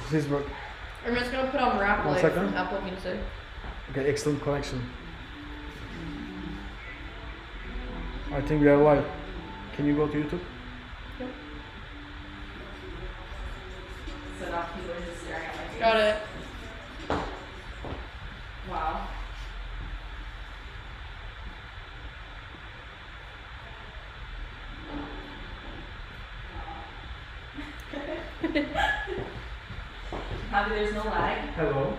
Please work. I'm just gonna put on rap 1 like second. Apple Music. Okay, excellent connection. I think we are live. Can you go to YouTube? Yep. So now people are just staring at my face. Got it. Wow. Happy there's no lag. Hello.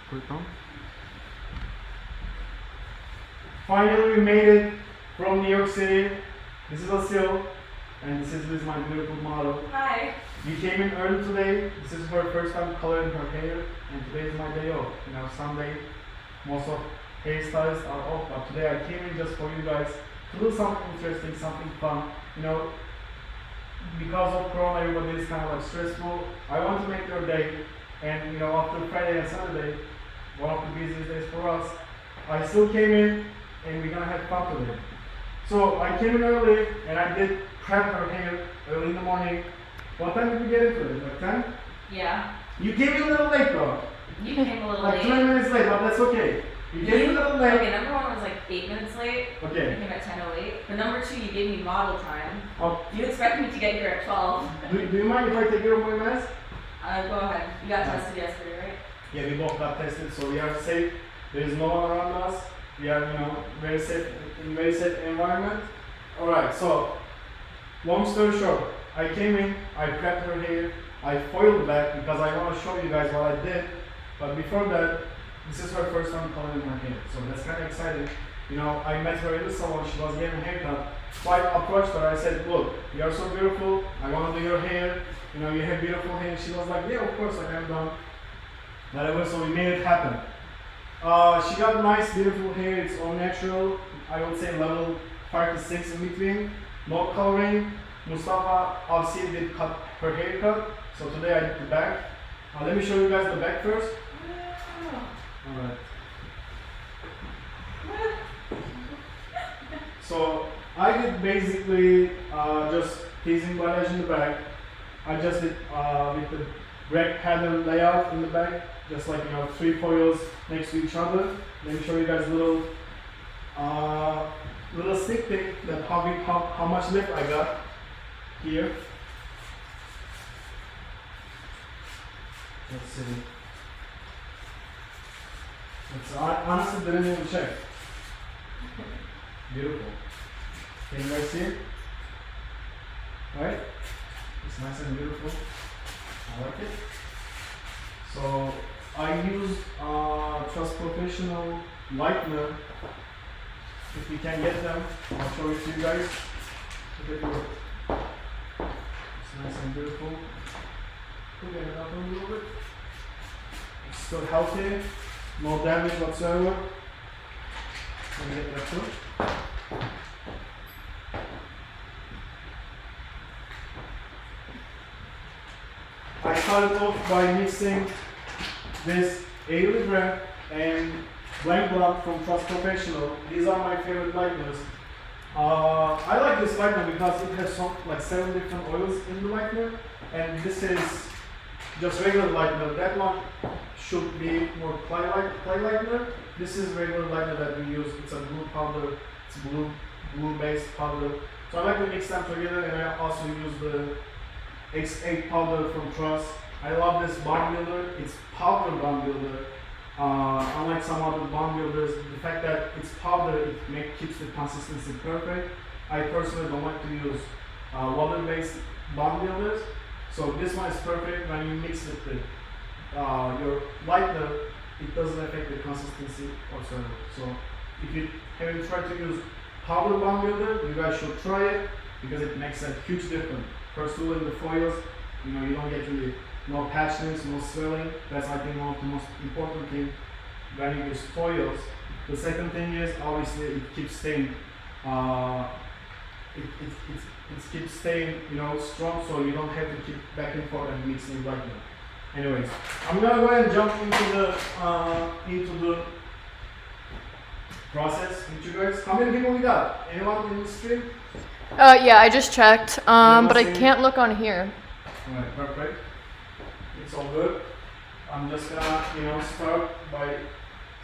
Click on. Finally, we made it from New York City. This is Asil, and this is my beautiful model. Hi. We came in early today. This is her first time coloring her hair, and today is my day off. You know, Sunday, most of hairstylists are off, but today I came in just for you guys to do something interesting, something fun. You know, because of Corona, everybody is kind of like stressful. I want to make your day, and you know, after Friday and Saturday, one of the busiest days for us, I still came in, and we're gonna have fun today. So I came in early, and I did prep her hair early in the morning. What time did we get into it? Like 10? Yeah. You came in a little late though. You came a little Like late. 20 minutes late, but that's okay. You came in a little late. Okay, number one was like 8 minutes late. I Okay. came at 10:08. But number two, you gave me model time. Oh, You expected me to get here at 12. do you mind if I take care of my mask? Go ahead. You got tested yesterday, right? Yeah, we both got tested, so we are safe. There is no one around us. We are, you know, very safe in very safe environment. All right. So, long story short, I came in, I prepped her hair, I foiled back because I want to show you guys what I did. But before that, this is her first time coloring her hair, so that's kind of exciting. You know, I met her in the salon. She was getting a haircut. So I approached her. I said, "Look, you are so beautiful. I want to do your hair. You know, you have beautiful hair." She was like, "Yeah, of course, like I'm done." Whatever. So we made it happen. She got nice, beautiful hair. It's all natural. I would say level 5 to 6 in between. No coloring. Mustafa obviously did cut her haircut. So today I did the back. Let me show you guys the back first. Alright. So I did basically just teasing balayage in the back. I just did with the red pattern layout in the back, just like, you know, 3 foils next to each other. Let me show you guys a little sneak peek that how much lift I got here. Let's see. I honestly didn't even check. Beautiful. Can you guys see it? Right? It's nice and beautiful. I like it. So I use Trust Professional lightener. If you can get them, I'll show it to you guys. Look at it. It's nice and beautiful. Look at it up a little bit. It's still healthy. No damage whatsoever. Let me get that too. I started off by mixing this Airy Brand and Blank Blood from Trust Professional. These are my favorite lighteners. I like this lightener because it has some, like 7 different oils in the lightener, and this is just regular lightener. That one should be more clay lightener. This is regular lightener that we use. It's a blue powder. It's blue based powder. So I like to mix them together, and I also use the X8 powder from Trust. I love this bond builder. It's powder bond builder. Unlike some other bond builders, the fact that it's powder, it keeps the consistency perfect. I personally don't like to use water-based bond builders. So this one is perfect. When you mix it with your lightener, it doesn't affect the consistency whatsoever. So if you haven't tried to use powder bond builder, you guys should try it because it makes a huge difference. First of all, in the foils, you know, you don't get really no patchiness, no swelling. That's, I think, one of the most important things when you use foils. The second thing is obviously it keeps staying. It keeps staying, you know, strong, so you don't have to keep back and forth and mixing right now. Anyways, I'm gonna go ahead and jump into the process with you guys. How many people we got? Anyone in the stream? Yeah, I just checked. But I see? can't look on here. Alright, perfect. It's all good. I'm just gonna, start by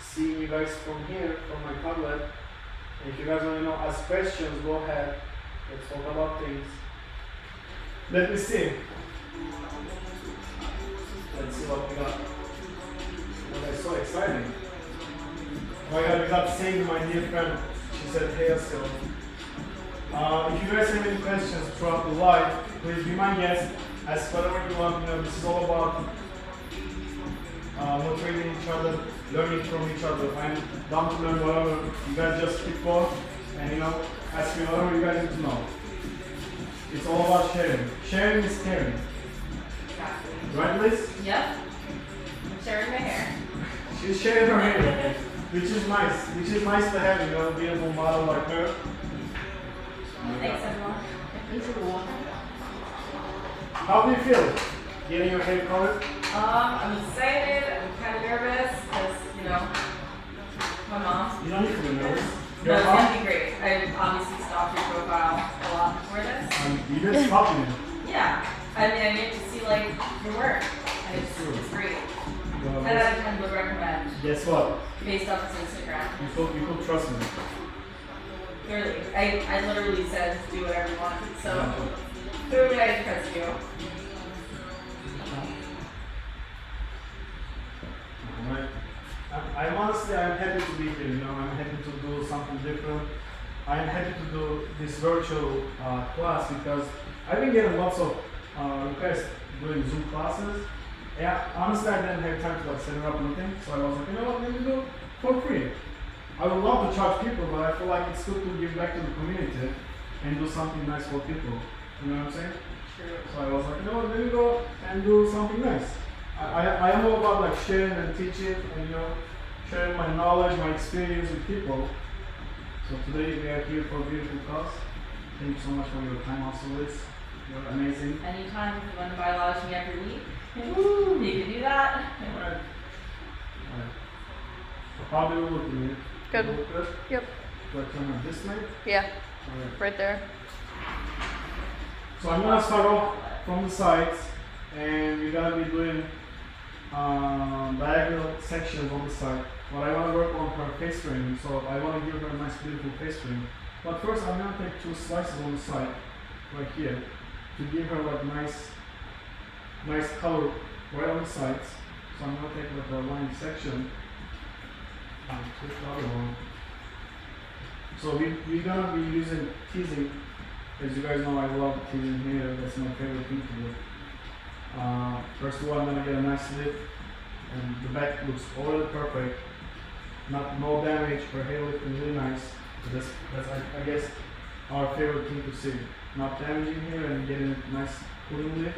seeing you guys from here, from my tablet. And if you guys wanna ask questions, go ahead. Let's talk about things. Let me see. Let's see what we got. What is so exciting. Oh my god, we got saved my dear friend. She said, hey, so. If you guys have any questions throughout the live, please be my guest. Ask whatever you want. This is all about motivating each other, learning from each other. I'm down to learn whatever. You guys just keep going and ask me whatever you guys need to know. It's all about sharing. Sharing is caring. Exactly. Right, Liz? Yep. I'm sharing my hair. She's sharing her hair, which is nice. Which is nice to have, a beautiful model like her. Thanks, everyone. How do you feel? Getting your hair colored? I'm excited. I'm kind of nervous because, my mom. You don't need to be nervous. No, Your it's mom? gonna be great. I obviously stalked your profile a lot before this. You did copy me. Yeah. I get to see your work. And it's great. 10 out of 10 would recommend Guess what? based off his Instagram. You could trust me. Clearly. I literally said do whatever you want. So clearly I trust you. Alright. I'm happy to be here, I'm happy to do something different. I'm happy to do this virtual class because I've been getting lots of requests doing Zoom classes. Yeah, honestly, I didn't have time to set it up anything, so I was like, let me do it for free. I would love to charge people, but I feel like it's good to give back to the community and do something nice for people. You know what I'm saying? True. So I was like, let me go and do something nice. I am all about sharing and teaching and sharing my knowledge, my experience with people. So today we are here for a beautiful cause. Thank you so much for your time also, Liz. You're amazing. Anytime if you want to Balayage me every week, you can do that. Alright. How do you look in it? Good. You look good? Yep. Do I turn on this light? Yeah, Alright. right there. So I'm gonna start off from the sides and we're gonna be doing diagonal sections on the side. But I want to work on her face framing, so I want to give her a nice beautiful face frame. But first I'm gonna take 2 slices on the side, right here, to give her nice color right on the sides. So I'm gonna take a line section and take the other one. So we're gonna be using teasing. As you guys know, I love teasing here. That's my favorite thing to do. First of all, I'm gonna get a nice lip, and the back looks already perfect. No damage. Her hair looking really nice. So that's I guess our favorite thing to see. Not damaging here and getting a nice clean lip.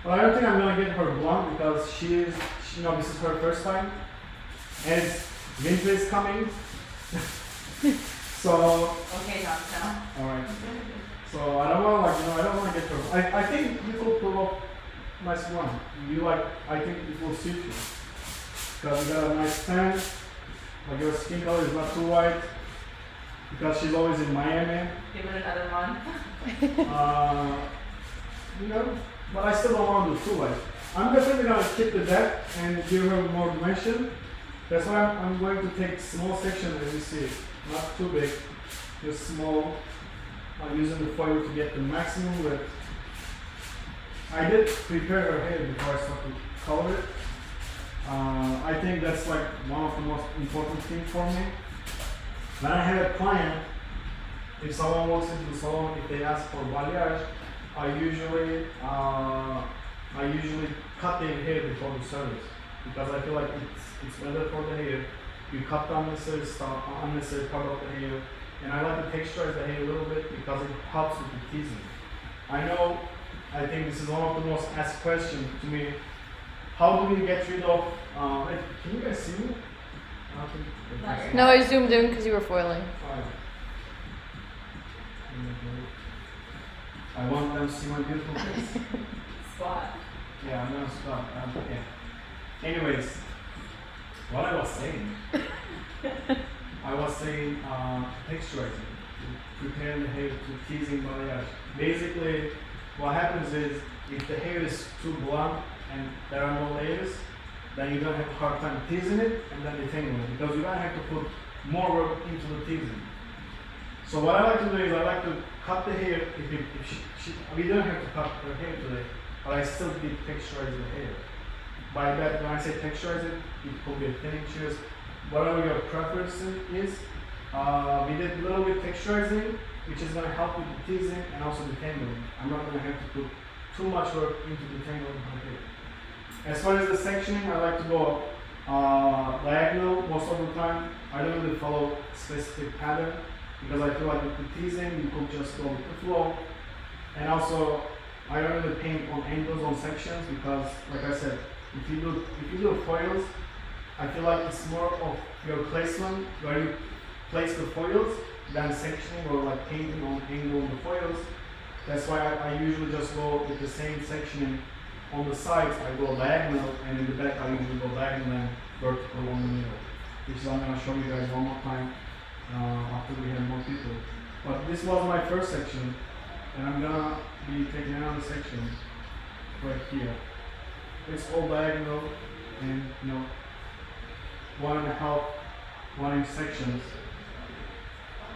But I don't think I'm gonna get her blonde because this is her first time, and winter is coming. So. Okay, John. All right. So I don't want I don't want to get her. I think you could pull off nice one. I think it will suit you because you got a nice tan. Your skin color is not too white because she's always in Miami. Give it another month. But I still don't want to do too white. I'm definitely gonna keep the depth and give her more dimension. That's why I'm going to take small section as you see, not too big, just small. I'm using the foil to get the maximum width. I did prepare her hair before I started to color it. I think that's one of the most important things for me. When I have a client, if someone walks into the salon, if they ask for balayage, I usually cut their hair before the service because I feel like it's better for the hair. You cut the unnecessary stuff, unnecessary part of the hair, and I like to texturize the hair a little bit because it helps with the teasing. I think this is one of the most asked questions to me. How do we get rid of? Can you guys see me? No, I zoomed in because you were foiling. I want them to see my beautiful face. Spot. Yeah, I'm gonna stop. Okay. Anyways, what I was saying. I was was saying texturizing, preparing the hair to teasing balayage. Basically, what happens is if the hair is too blunt and there are no layers, then you don't have a hard time teasing it and then detangling it because you don't have to put more work into the teasing. So what I like to do is I like to cut the hair. We don't have to cut her hair today, but I still did texturize the hair. By that, when I say texturize it, it could be a thinning shears, whatever your preference is. We did a little bit texturizing, which is going to help with the teasing and also detangling. I'm not going to have to put too much work into detangling her hair. As far as the sectioning, I like to go diagonal most of the time. I don't really follow a specific pattern because I feel like with the teasing, you could just go with the flow. And also, I don't really paint on angles on sections because, like I said, if you do foils, I feel like it's more of your placement where you place the foils than sectioning or like painting on angle on the foils. That's why I usually just go with the same sectioning. On the sides, I go diagonal, and in the back, I usually go diagonal and vertical on the middle. Which is I'm going to show you guys one more time after we have more people. But this was my first section, and I'm going to be taking another section right here. It's all diagonal and 1.5 inch sections.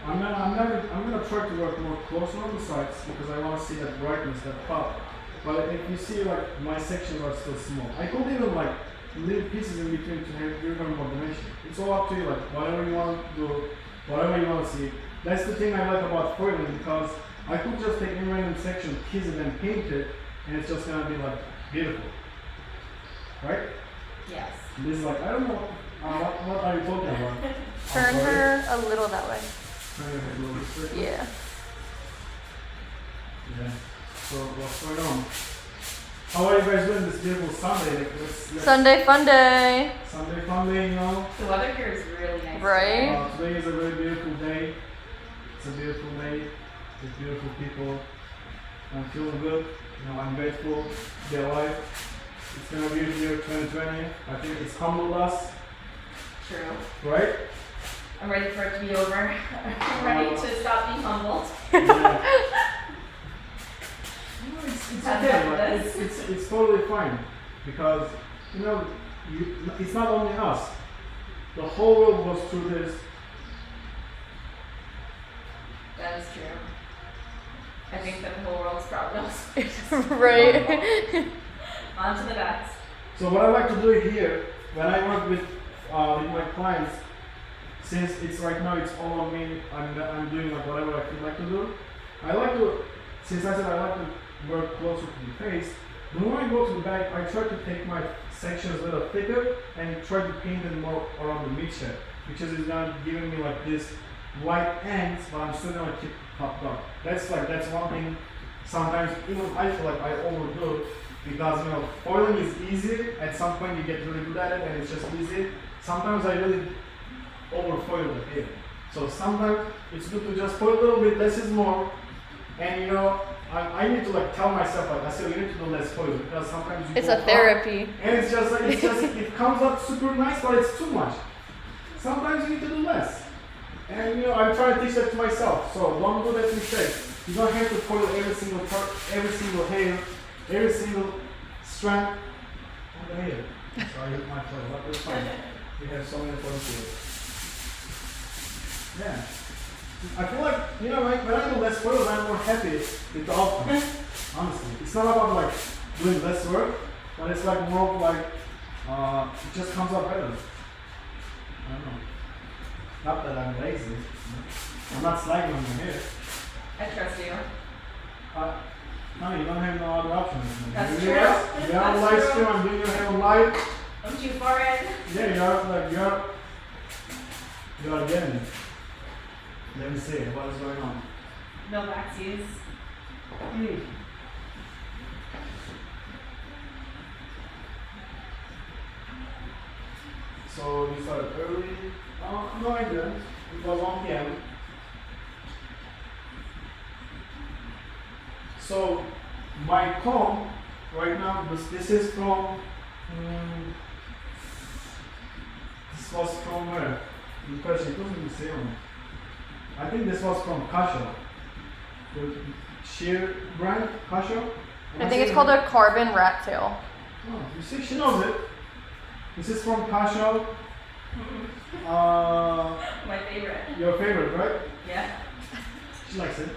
I'm gonna try to work more closer on the sides because I want to see that brightness, that pop. But if you see like my sections are still small, I could even like leave pieces in between to have even more dimension. It's all up to you, like whatever you want to do, whatever you want to see. That's the thing I like about foiling because I could just take any random section, tease it and paint it, and it's just gonna be like beautiful, right? Yes. This is like I don't know what are you talking about? Turn her a little that way. Turn her a little bit straight. Yeah. Yeah. So what's going on? How are you guys doing this beautiful Sunday? Like, let's Sunday fun day. Sunday fun day, The weather here is really nice. Right? Today is a very beautiful day. It's a beautiful day with beautiful people. I'm feeling good. I'm grateful to be alive. It's gonna be the year 2020. I think it's humbled us. True. Right? I'm ready for it to be over. I'm ready to stop being humbled. Yeah. It's okay, like, it's totally fine because it's not only us. The whole world goes through this. That is true. I think that the whole world's proud of us. Right. On to the best. So what I like to do here when I work with my clients, since it's right now it's all on me, I'm doing like whatever I feel like to do. I like to, since I said I like to work closer to the face, but when I go to the back, I try to take my sections a little thicker and try to paint them more around the mid-shed, which is not giving me like this white ends, but I'm still gonna keep it top dark. That's one thing. Sometimes even I feel like I overdo because foiling is easy. At some point you get really good at it and it's just easy. Sometimes I really overfoil the hair. So sometimes it's good to just foil a little bit, less is more. And I need to like tell myself like I said you need to do less foil because sometimes you It's a therapy. and it's just it comes up super nice but it's too much. Sometimes you need to do less. And I'm trying to teach that to myself. So don't do that mistake. You don't have to foil every single part, every single hair, every single strand on the hair. So I hit my foil, but it's fine. We have so many foils here. Yeah. I feel like, when I do less foils, I'm more happy with the outcome. Honestly. It's not about like doing less work, but it's like more of like, it just comes out better. I don't know. Not that I'm lazy. I'm not slagging on my hair. I trust you. No, you don't have no other options. That's true. You're on live stream, I'm doing your hair on live. Don't you far in? Yeah, you're getting it. Let me see, what is going on? No backsies. So you started early? No, I didn't. It was 1 p.m. So my comb right now, this is from, this was from where? because it doesn't say on it. I think this was from Kasho. The sheer brand, Kasho? I think it's called a carbon rat tail. Oh, you see, she knows it. This is from Kasho. My favorite. Your favorite, right? Yeah. She likes it.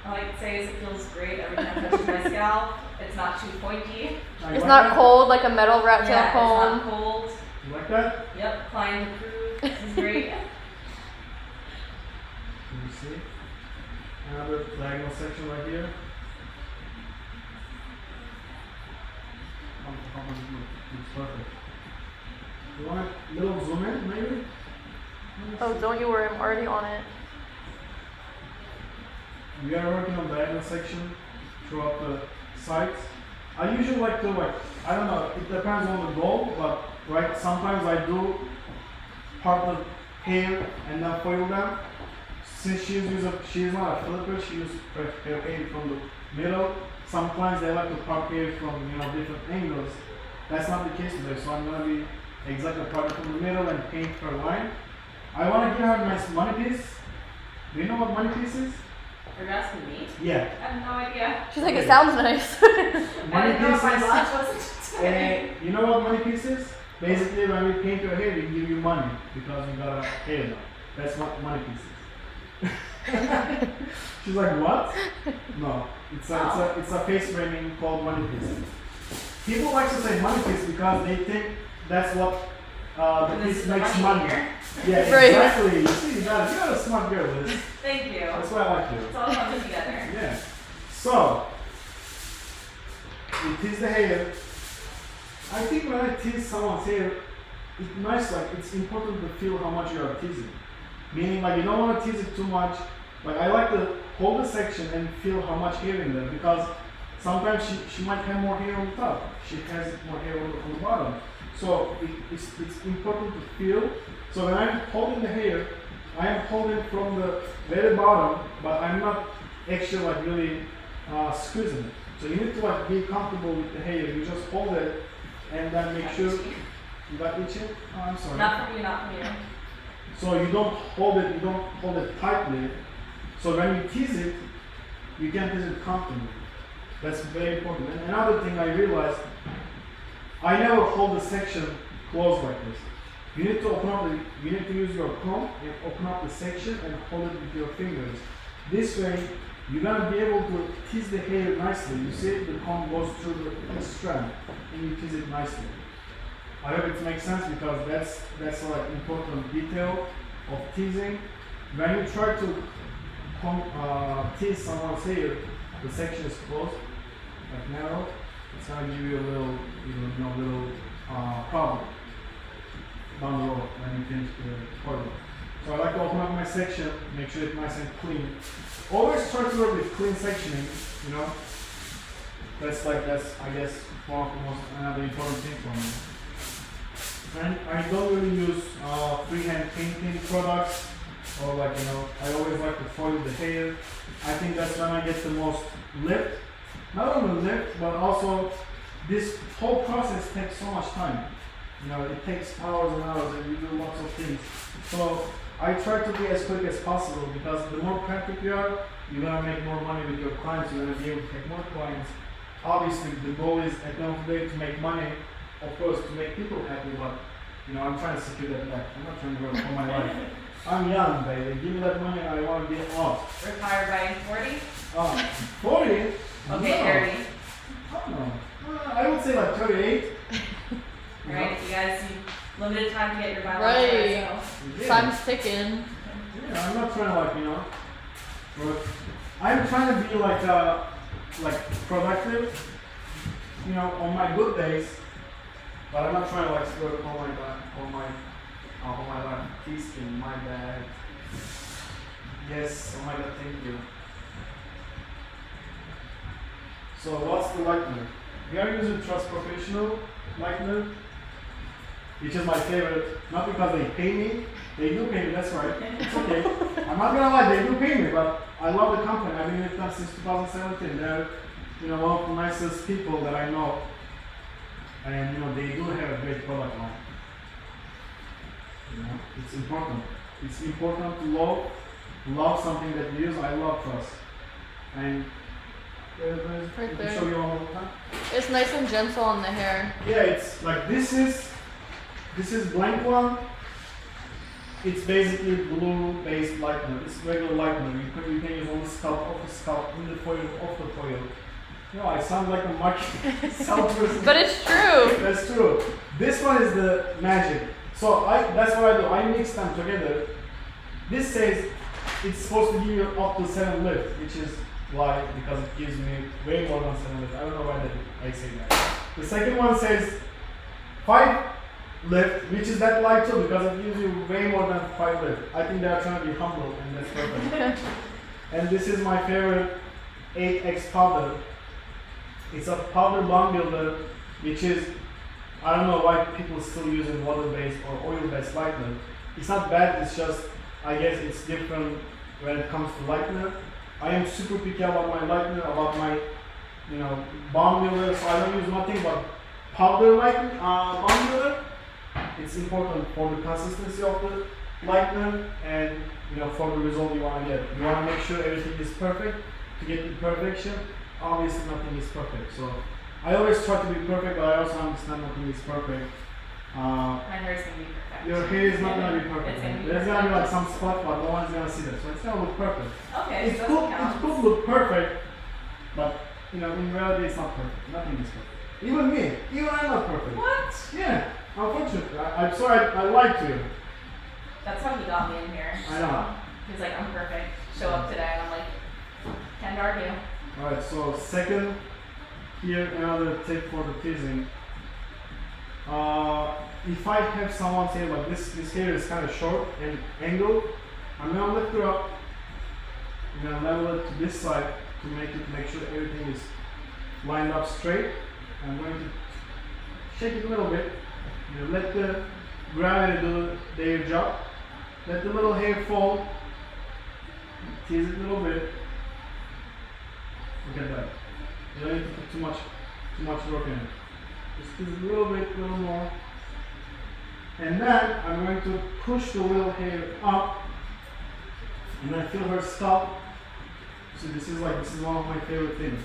All I can say is it feels great every time I touch my scalp. It's not too pointy. I It's like not that. cold like a metal rat tail Yeah, it's comb. not cold. You like that? Yep, client approved. This is great. Can you see? Another diagonal section right here. It's perfect. You want a little zoom in, maybe? Oh, don't you worry, I'm already on it. We are working on diagonal section throughout the sides. I usually like to I don't know, it depends on the goal, but right, sometimes I do part the hair and then foil them. Since she is not a flipper, she uses her hair from the middle. Sometimes they like to part hair from different angles. That's not the case today, so I'm gonna be exactly part from the middle and paint her line. I wanna give her a nice money piece. Do you know what money piece is? Are you asking me? Yeah. I have no idea. She's like, it Okay. sounds nice. Money I didn't know if my pieces. watch wasn't. You know what money piece is? Basically, when we paint your hair, we give you money because you got a hair now. That's what money piece is. She's like, what? No, it's a face framing called money piece. People like to say money piece because they think that's what the This piece is the makes money money. here. Yeah, Right. exactly. You see, you're a smart girl, Liz. Thank you. That's why I like you. It's all coming together. Yeah. So, we tease the hair. I think when I tease someone's hair, it's nice, it's important to feel how much you are teasing. Meaning, you don't want to tease it too much. I like to hold the section and feel how much hair in there because sometimes she might have more hair on the top. She has more hair on the bottom. So, it's important to feel. So, when I'm holding the hair, I am holding from the very bottom, but I'm not actually really squeezing it. So you need to be comfortable with the hair. You just hold it and then make sure you got itching. Oh, I'm sorry. Not from you, not from you. So you don't hold it tightly. So when you tease it, you can tease it comfortably. That's very important. And another thing I realized, I never hold the section closed like this. You need to use your comb and open up the section and hold it with your fingers. This way, you're gonna be able to tease the hair nicely. You see, the comb goes through the strand, and you tease it nicely. I hope it makes sense because that's important detail of teasing. When you try to tease someone's hair, the section is closed, narrow. It's gonna give you a little problem down the road when you finish the coil. So I like to open up my section, make sure it's nice and clean. Always try to work with clean sectioning, That's I guess one of the most another important thing for me. And I don't really use freehand painting products or I always like to foil the hair. I think that's when I get the most lift. Not only lift, but also this whole process takes so much time. It takes hours and hours and you do lots of things. So I try to be as quick as possible because the more practical you are, you're going to make more money with your clients, you're going to be able to take more clients. Obviously the goal is at the end of the day to make money, of course to make people happy, but I'm trying to secure that back. I'm not trying to work for my life. I'm young, baby. Give me that money and I want to get off. Retire by 40? 40? Okay, No. 30. I don't know. I would say 38. Alright, you guys need limited time to get your biological Right. so. Yeah. Time's ticking. Yeah, I'm not trying to work. I'm trying to be productive, on my good days. But I'm not trying to work on my teaskin, my bad. Yes, oh my god, thank you. So what's the lightener? We are using Trust Professional lightener, which is my favorite, not because they pay me. They do pay me, that's right. It's okay. I'm not gonna lie, they do pay me, but I love the company. I've been with them since 2017. They're, one of the nicest people that I know. And, they do have a great product line. You know, it's important. It's important to love something that you use. I love trust. And Right let me there. show you one more time. It's nice and gentle on the hair. Yeah, it's like this is blank one. It's basically blue-based lightener. It's regular lightener. You can use on the scalp, off the scalp, in the foil, off the foil. You know, I sound like a marketing salesperson. But it's true. That's true. This one is the magic. So that's what I do. I mix them together. This says it's supposed to give you up to 7 lift, which is why, because it gives me way more than 7 lift. I don't know why I say that. The second one says 5 lift, which is that light too, because it gives you way more than 5 lift. I think they are trying to be humble, and that's perfect. And this is my favorite 8X powder. It's a powder bond builder, which is, I don't know why people still using water-based or oil-based lightener. It's not bad, it's just, I guess it's different when it comes to lightener. I am super picky about my lightener, about my, bond builder, so I don't use nothing but powder bond builder. It's important for the consistency of the lightener and for the result you want to get. You want to make sure everything is perfect to get the perfection. Obviously nothing is perfect, so I always try to be perfect, but I also understand nothing is perfect. My hair is gonna be perfect. Your hair is not gonna be perfect. It's gonna be There's gonna be like some spot, but no one's gonna see that, so it's gonna look perfect. Okay, It could look perfect, but in reality it's not perfect. Nothing is perfect. Even me, I'm not perfect. What? Yeah, unfortunately. I'm sorry, I lied to you. That's how he got me in here. I know. He's like, I'm perfect. Show up today, and I'm like, can't argue. Alright, so second, here another tip for the teasing. If I have someone say like this hair is kind of short and angled, I'm gonna lift it up. I'm gonna level it to this side to make sure everything is lined up straight. I'm going to shake it a little bit. Let the gravity do their job. Let the little hair fall. Tease it a little bit. Look at that. You don't need to put too much work in it. Just tease it a little bit, a little more. And then I'm going to push the little hair up, and then feel her scalp. So this is one of my favorite things.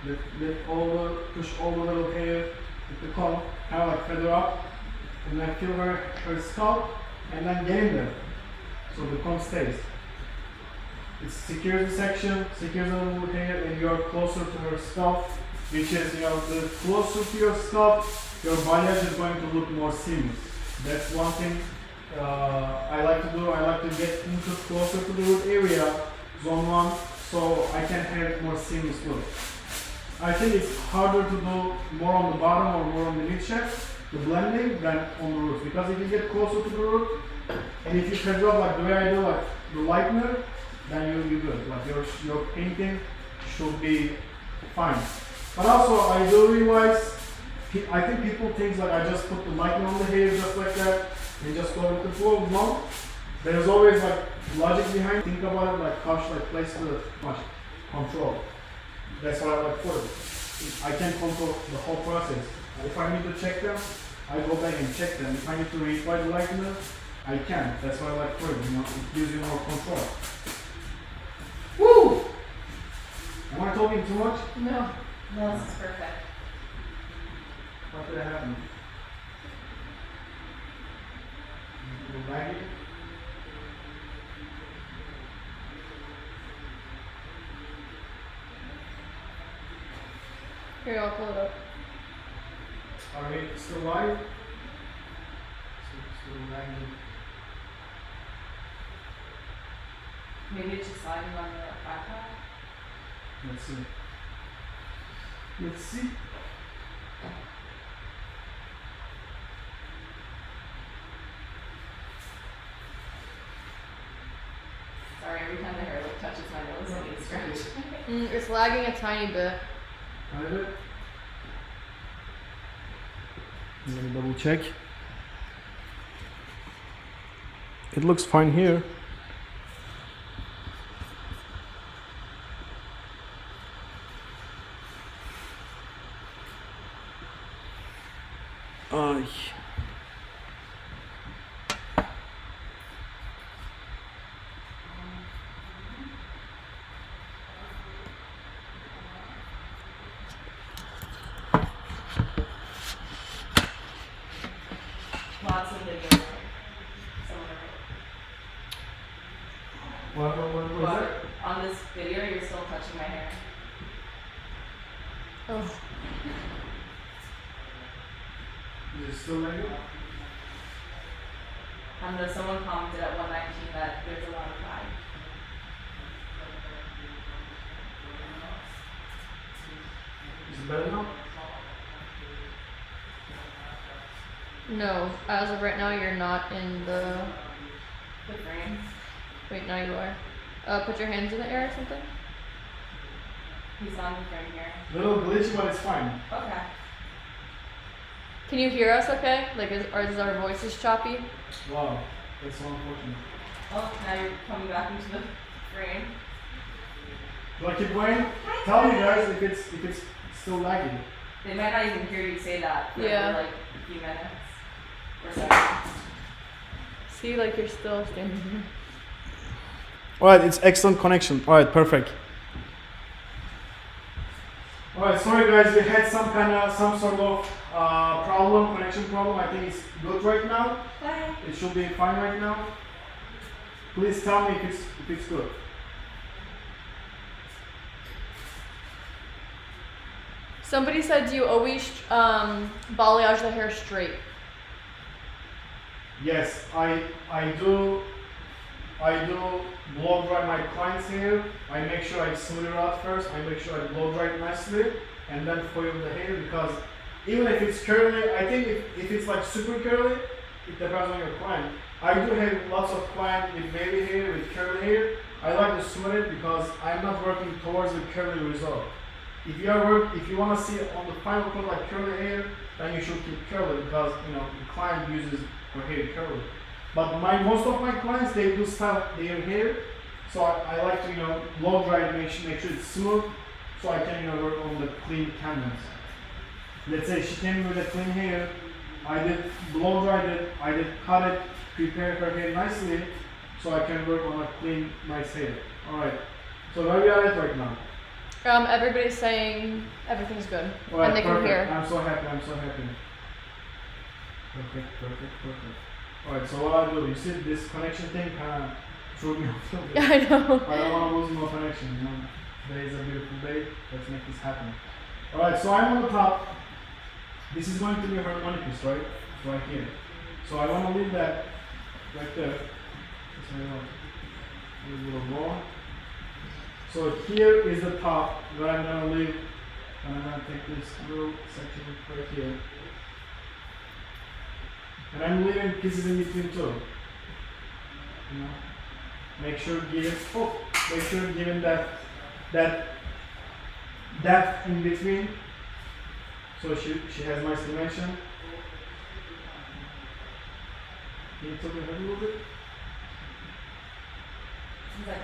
Push all the little hair with the comb, kind of like feather up, and then feel her scalp, and then get in there. So the comb stays. It secures the section, secures the little hair, and you are closer to her scalp, which is, the closer to your scalp, your balayage is going to look more seamless. That's one thing I like to do. I like to get into closer to the root area, zone 1, so I can have more seamless look. I think it's harder to do more on the bottom or more on the mid shaft, the blending, than on the roots. Because if you get closer to the root, and if you feather up like the way I do, like the lightener, then you do it. Like your painting should be fine. But also, I do realize, I think people think like I just put the lightener on the hair just like that, and just go with the flow. No, there's always like logic behind. Think about it like how should I place the control. That's what I like for it. I can control the whole process. If I need to check them, I go back and check them. If I need to reapply the lightener, I can. That's what I like for it. It gives you more control. Woo! Am I talking too much? No. No, this is perfect. What did happen? You lagging? Here, I'll pull it up. Are we still live? Still lagging. Maybe it's just sliding on the backpack. Let's see. Let's see. Sorry, every time the hair touches my nose, I need to scratch. It's lagging a tiny bit. Tiny bit. Let me double check. It looks fine here. lots of videos. Someone What is wrote. that? On this video, you're still touching my hair. Oh. Is it still like that? And then someone commented at 119 that there's a lot of pride. Is it better now? No, as of right now, you're not in the. The frame. Wait, now you are. Put your hands in the air or something. He's on the frame here. Little glitchy, but it's fine. Okay. Can you hear us okay? Like, is our voices choppy? Wow, that's so unfortunate. Oh, now you're coming back into the frame. Do I keep going? Tell me guys if it's still laggy. They might not even hear you say that for Yeah. like a few minutes or seconds. See, like you're still standing here. Alright, it's excellent connection. Alright, perfect. Alright, sorry guys, we had some sort of connection problem. I think it's good right now. Bye. It should be fine right now. Please tell me if it's good. Somebody said you always balayage the hair straight. Yes, I do blow dry my client's hair. I make sure I smooth it out first. I make sure I blow dry it nicely and then foil the hair, because even if it's curly, I think if it's like super curly, it depends on your client. I do have lots of clients with wavy hair, with curly hair. I like to smooth it because I'm not working towards the curly result. If you want to see on the final product like curly hair, then you should keep curly, because the client uses her hair curly. But most of my clients, they do style their hair, so I like to blow dry it, make sure it's smooth, so I can work on the clean canvas. Let's say she came with a clean hair, I did blow dried it, I did cut it, prepare her hair nicely, so I can work on a clean, nice hair. Alright, so where we are at right now? Everybody's saying everything's good, Alright, and they perfect. can hear. I'm so happy. Perfect. Alright, so what I'll do, you see this connection thing kind of threw me off a little bit. I know. I don't want to lose no connection, Today is a beautiful day, let's make this happen. Alright, so I'm on the top. This is going to be her money piece, right? Right here. So I want to leave that right there. Just a little more. So here is the top where I'm going to leave, and I'm going to take this little section right here. And I'm leaving pieces in between too. Make sure giving that depth in between, so she has nice dimension. Can you tilt your head a little bit? Is that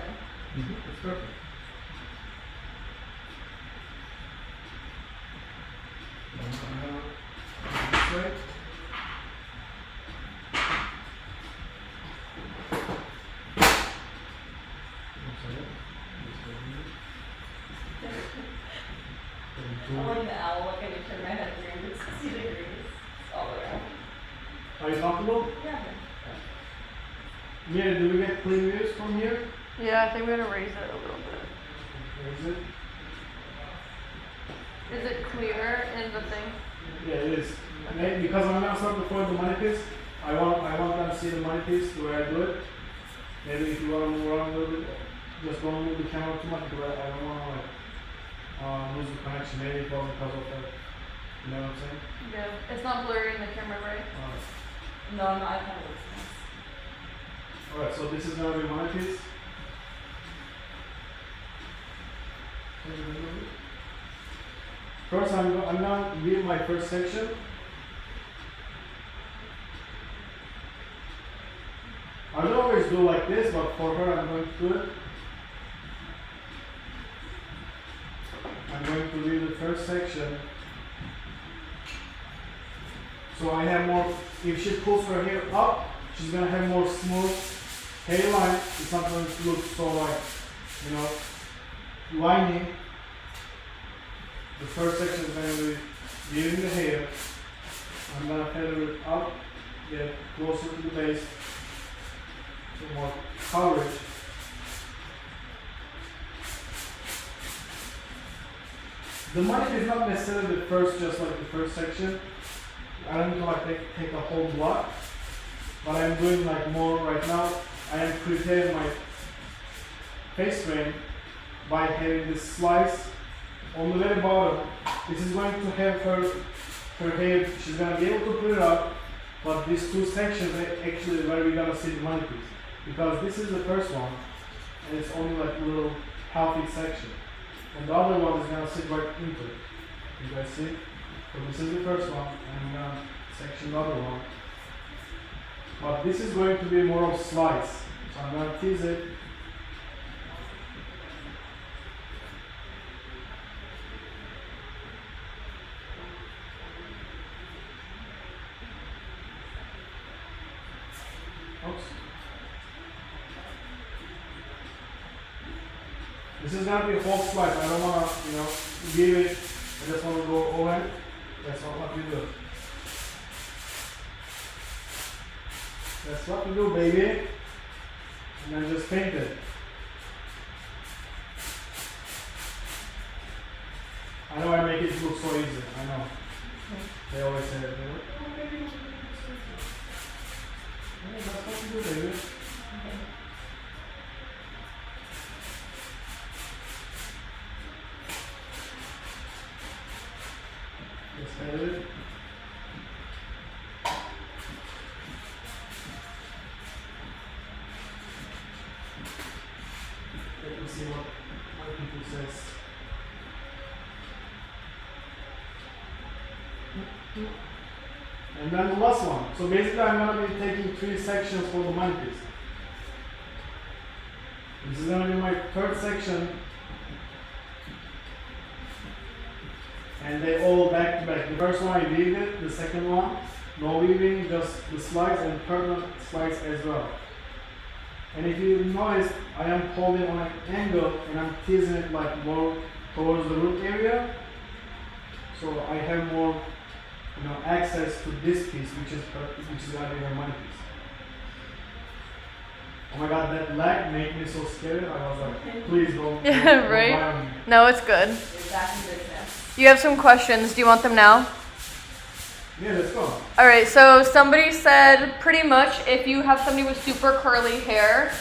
good? It's perfect. This way. I'm like the owl, like I can turn my head 360 degrees all around. Are you comfortable? Yeah. Yeah, do we get clean views from here? Yeah, I think we're gonna raise it a little bit. Where is it? Is it clear in the thing? Yeah, it is. Because I'm gonna start before the money piece, I want them to see the money piece the way I do it. Maybe if you want to move around a little bit, just don't move the camera too much, because I don't want to lose the connection. Maybe it was because of that. You know what I'm saying? Yeah. It's not blurry in the camera, right? No, I'm not. I thought it was nice. Alright, so this is gonna be money piece. First, I'm gonna leave my first section. I don't always do like this, but for her, I'm going to do it. I'm going to leave the first section. So I have more, if she pulls her hair up, she's gonna have more smooth hairline. It's not going to look so like, lining. The first section is going to be leaving the hair. I'm gonna feather it up get closer to the base, so more coverage. The money is not necessarily the first, just like the first section. I don't need to like take a whole block, but I'm doing like more right now. I am preparing my face frame by having this slice on the very bottom. This is going to have her hair, she's going to be able to put it up, but these two sections are actually where we're going to see the money piece. Because this is the first one, and it's only like a little half-inch section. And the other one is going to sit right into it. You guys see? So this is the first one, and I'm going to section the other one. But this is going to be more of slice. So I'm going to tease it. Oops. This is gonna be a whole slice. I don't wanna, give it. I just wanna go over. That's not what we do. That's what we do, baby. And then just paint it. I know I make it look so easy. I know. They always say that. Yeah, that's what we do, baby. Just paint it. Let me see what other people says. And then the last one. So basically I'm going to be taking 3 sections for the money piece. This is going to be my third section. And they all back to back. The first one I weaved it, the second one, no weaving, just the slice, and third one slice as well. And if you notice, I am holding on an angle and I'm teasing it like more towards the root area. So I have more access to this piece, which is going to be my money piece. Oh my god, that leg made me so scared. I was like, please don't. Yeah, right? No, it's good. Exactly business. You have some questions. Do you want them now? Yeah, let's go. All right, so somebody said pretty much if you have somebody with super curly hair,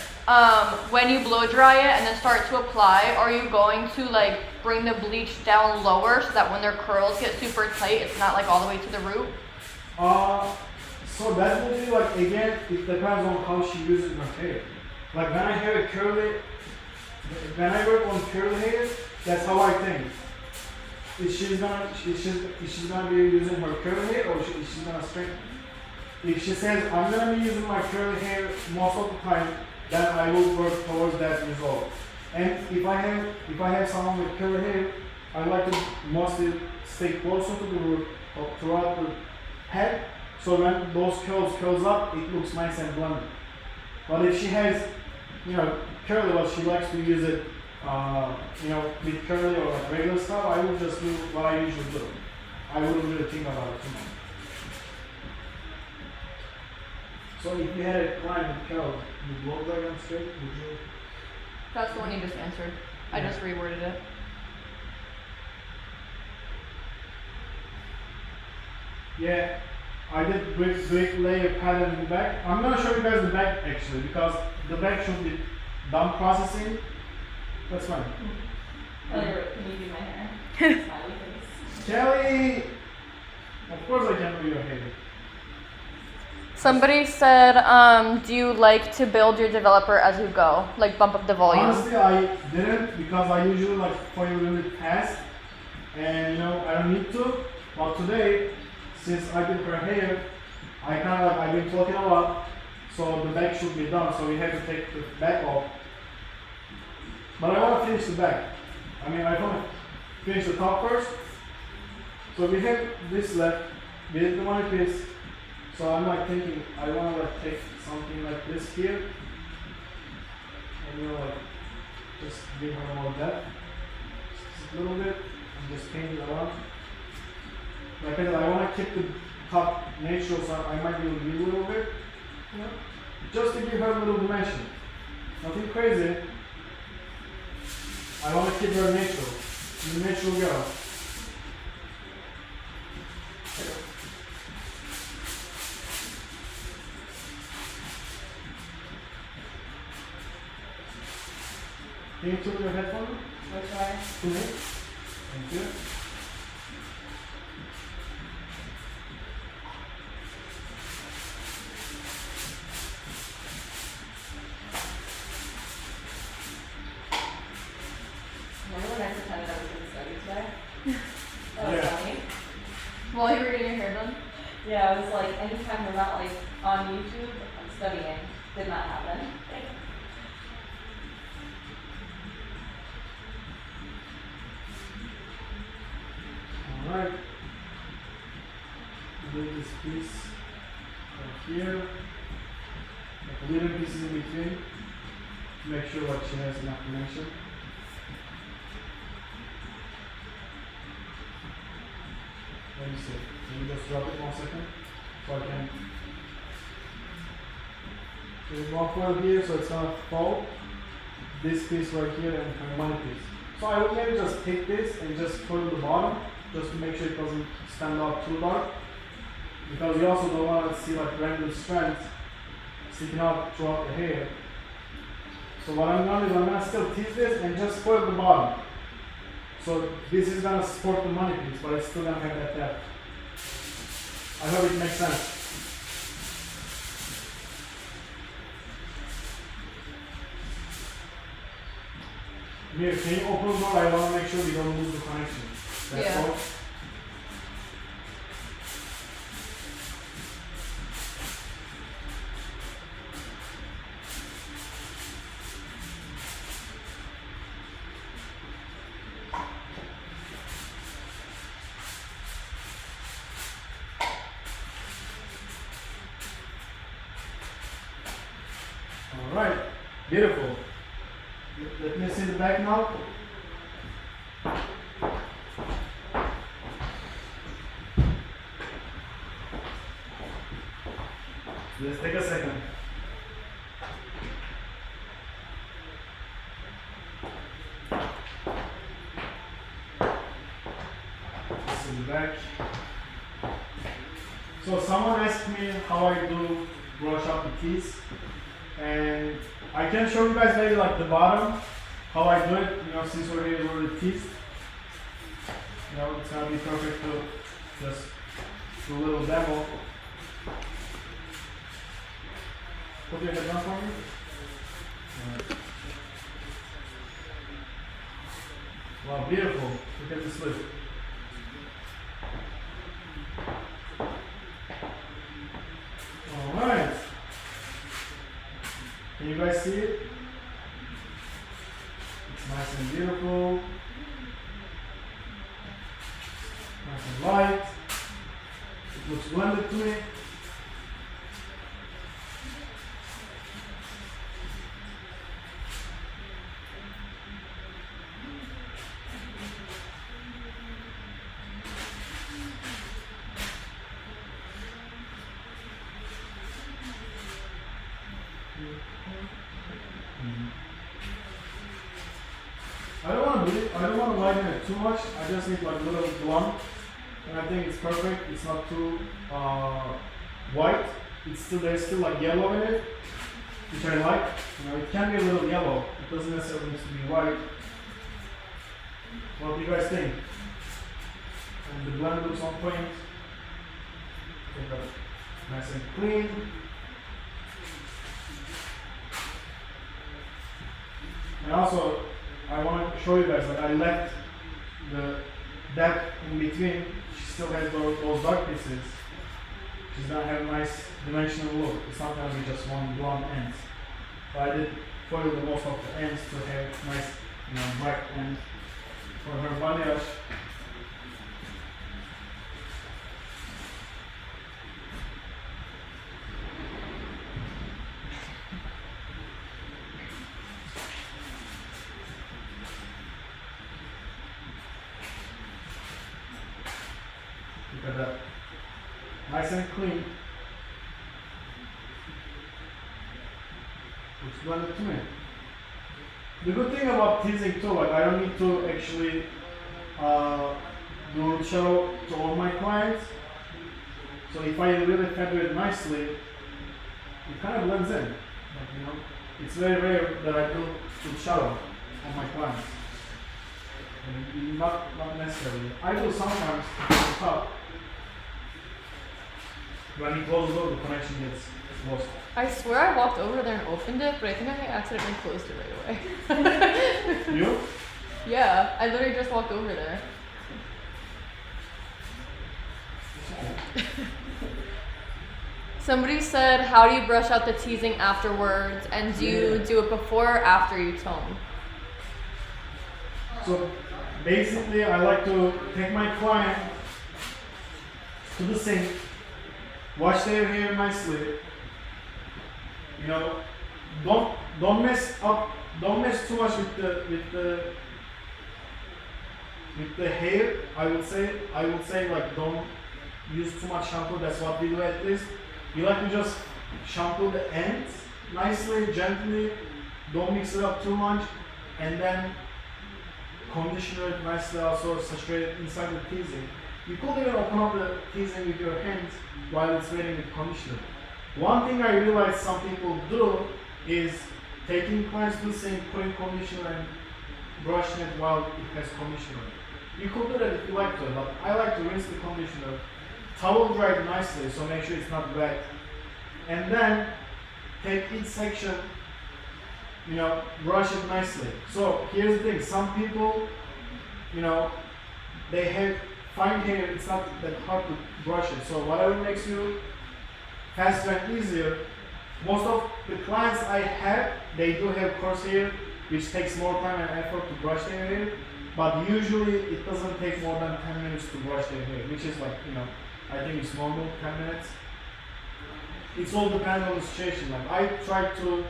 when you blow dry it and then start to apply, are you going to like bring the bleach down lower so that when their curls get super tight, it's not like all the way to the root? So that will be like, again, it depends on how she uses her hair. Like when I have a curly, when I work on curly hair, that's how I think. Is she's gonna be using her curly hair or is she gonna straighten? If she says I'm gonna be using my curly hair most of the time, then I will work towards that result. And if I have someone with curly hair, I like to mostly stay closer to the root throughout the head. So when those curls up, it looks nice and blended. But if she has, curly, well, she likes to use it, with curly or like regular stuff, I will just do what I usually do. I wouldn't really think about it too much. So if you had a client with curls, would you blow dry them straight? Would you? That's the one you just answered. I just reworded it. Yeah, I did brick layer pattern in the back. I'm gonna show you guys the back actually because the back should be done processing. That's fine. Can you do my hair? Smiley face. Kelly! Of course I can do your hair. Somebody said, do you like to build your developer as you go? Like bump up the volume? Honestly, I didn't because I usually like foil really fast and I don't need to. But today, since I did her hair, I've been talking a lot, so the back should be done, so we have to take the back off. But I want to finish the back. I want to finish the top first. So we have this left, with the money piece. So I'm like thinking, I want to like take something like this here, and just give her more depth, just a little bit, and just paint it around. Like I said, I want to keep the cut natural, so I might be a little bit, you know, just to give her a little dimension. Nothing crazy. I want to keep her natural. She's a natural girl. Can you tilt your head for me? Which way? To me. Thank you. Remember when I pretended I was going to study today? That was Yeah. funny. While you were getting your hair done? Yeah, I was like, anytime we're not like on YouTube, I'm studying. Did not happen. Alright. Move this piece right here. Like little pieces in between. Make sure that she has enough dimension. Let me see. Can you just drop it 1 second? So I can. There's one foil here, so it's gonna fall. This piece right here and one piece. So I will maybe just take this and just put it at the bottom, just to make sure it doesn't stand out too dark. Because you also don't want to see like random strands sticking out throughout the hair. So what I'm gonna do is I'm gonna still tease this and just put it at the bottom. So this is gonna support the money piece, but it's still gonna have that depth. I hope it makes sense. Mir, can you open the door? I want to make sure we don't lose the connection. That's Yeah. all. All right, beautiful. Let me see the back now. Let's take a second. This is the back. So someone asked me how I do brush up the teeth, and I can show you guys maybe like the bottom, how I do it, you know, since we're here over the teeth. You know, it's gonna be perfect to just do a little demo. Put your head down for me. Alright. Wow, beautiful. Look at this lip. Alright. Can you guys see it? It's nice and beautiful. Nice and light. It looks blended to me. I don't want to lighten it too much. I just need like a little blunt, and I think it's perfect. It's not too white. There's still like yellow in it, which I like. You know, it can be a little yellow. It doesn't necessarily need to be white. What do you guys think? And the blend looks on point. Take that nice and clean. And also, I want to show you guys, like I left the depth in between. She still has those dark pieces. She's gonna have a nice dimensional look. It's not gonna be just one blonde end. But I did foil the most of the ends to have nice, you know, bright end for her balayage. Look at that. nice and clean. Looks blended to me. The good thing about teasing too, like I don't need to actually do shadow to all my clients. So if I really feather it nicely, it kind of blends in. Like, you know, it's very rare that I do shadow on my clients. And not necessarily. I do sometimes on top. When you close the door, the connection gets lost. I swear I walked over there and opened it, but I think I accidentally closed it right away. You? Yeah, I literally just walked over there. Somebody said, how do you brush out the teasing afterwards? And do you do it before or after you tone? So basically, I like to take my client to the sink, wash their hair nicely. You know, don't mess too much with the hair. I would say like don't use too much shampoo. That's what we do at least. You like to just shampoo the ends nicely, gently. Don't mix it up too much, and then conditioner it nicely. Also saturate it inside the teasing. You could even open up the teasing with your hands while it's waiting with conditioner. One thing I realize some people do is taking clients to the sink, putting conditioner and brushing it while it has conditioner. You could do that if you like to, but I like to rinse the conditioner, towel dry it nicely, so make sure it's not wet, and then take each section, you know, brush it nicely. So here's the thing: some people, you know, they have fine hair. It's not that hard to brush it. So whatever makes you faster and easier. Most of the clients I have, they do have coarse hair, which takes more time and effort to brush their hair. But usually it doesn't take more than 10 minutes to brush their hair, which is like, you know, I think it's normal, 10 minutes. It's all depending on the situation. Like I try to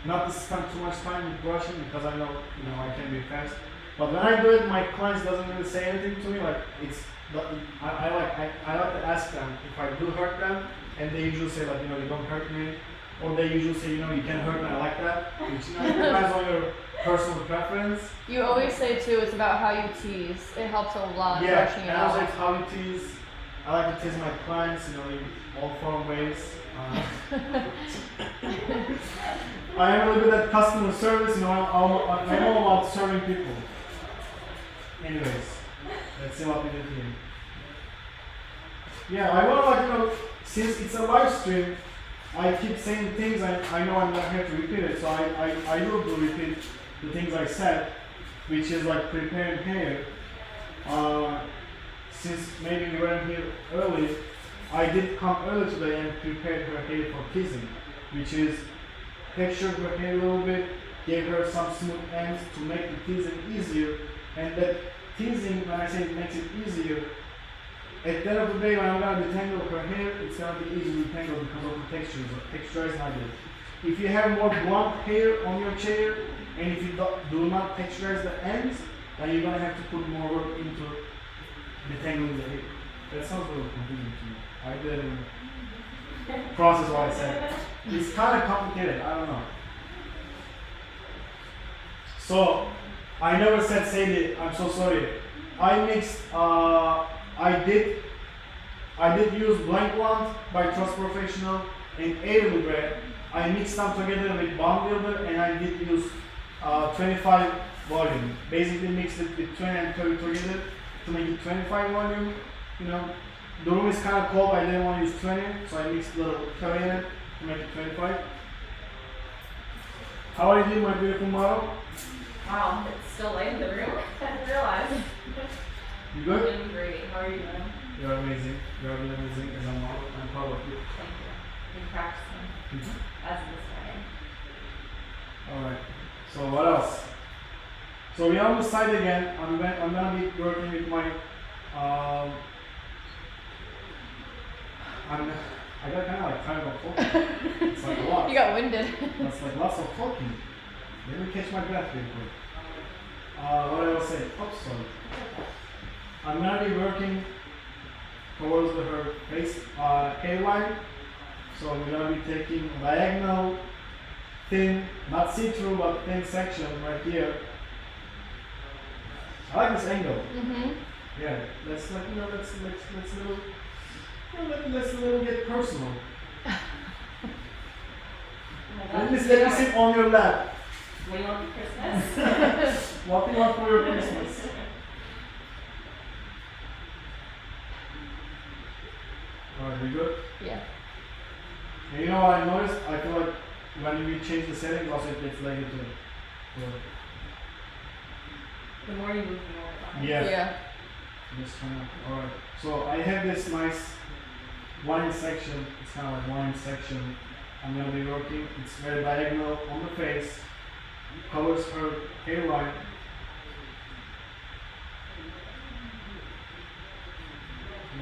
not to spend too much time with brushing because I know, you know, I can be fast. But when I do it, my clients doesn't really say anything to me. Like it's, I like to ask them if I do hurt them, and they usually say like, you know, you don't hurt me, or they usually say, you know, you can hurt me. I like that, which, you know, depends on your personal preference. You always say too, it's about how you tease. It helps a lot. Yeah, brushing it and also out. it's how you tease. I like to tease my clients, you know, in all four ways. I am really good at customer service, you know, I'm all about serving people. Anyways, let's see what we did here. Yeah, I want to, like, you know, since it's a live stream, I keep saying things I know I'm not here to repeat it, so I will do repeat the things I said, which is like preparing hair. Since maybe you weren't here early, I did come early today and prepared her hair for teasing, which is textured her hair a little bit, gave her some smooth ends to make the teasing easier, and that teasing, when I say it makes it easier, at the end of the day when I'm going to detangle her hair, it's going to be easy to detangle because of the texture. So texturize not good. If you have more blunt hair on your chair, and if you do not texturize the ends, then you're going to have to put more work into detangling the hair. That sounds a little confusing to me. I didn't process what I said. It's kind of complicated, I don't know. So, I never said Sadie, I'm so sorry. I mixed, I did use Blank Blonde by Trust Professional and Air Libre. I mixed them together with Bond Builder, and I did use 25 volume. Basically mixed it with 20 and 30 together to make it 25 volume. You know, the room is kind of cold, I didn't want to use 20, so I mixed a little 30 in it to make it 25. How are you doing, my beautiful model? Wow, it's still late in the room. I didn't realize. You good? I'm doing great. How are you doing? You're amazing. You're really amazing as a model. I'm proud of you. Thank you. Been practicing as of this morning. Alright. So what else? So we're on the side again. I'm gonna be working with my I got kind of like tired of talking. It's like a lot. You got winded. That's like lots of talking. Let me catch my breath real quick. What I was saying? Oh, sorry. I'm gonna be working covers her face hairline. So we're gonna be taking diagonal, thin, not see-through, but thin section right here. I like this angle. Mm-hmm. Yeah, let's like let's little, let's little get personal. Let me sit on your lap. What do you want for Christmas? What do you want for your Christmas? Alright, we good? Yeah. And you know what I noticed? I feel like when we change the settings, also it gets later too. The more you move, the more it behind. Yeah. Yeah. Just kind of, alright. So I have this nice wine section. It's kind of like wine section. I'm gonna be working. It's very diagonal on the face. Covers her hairline.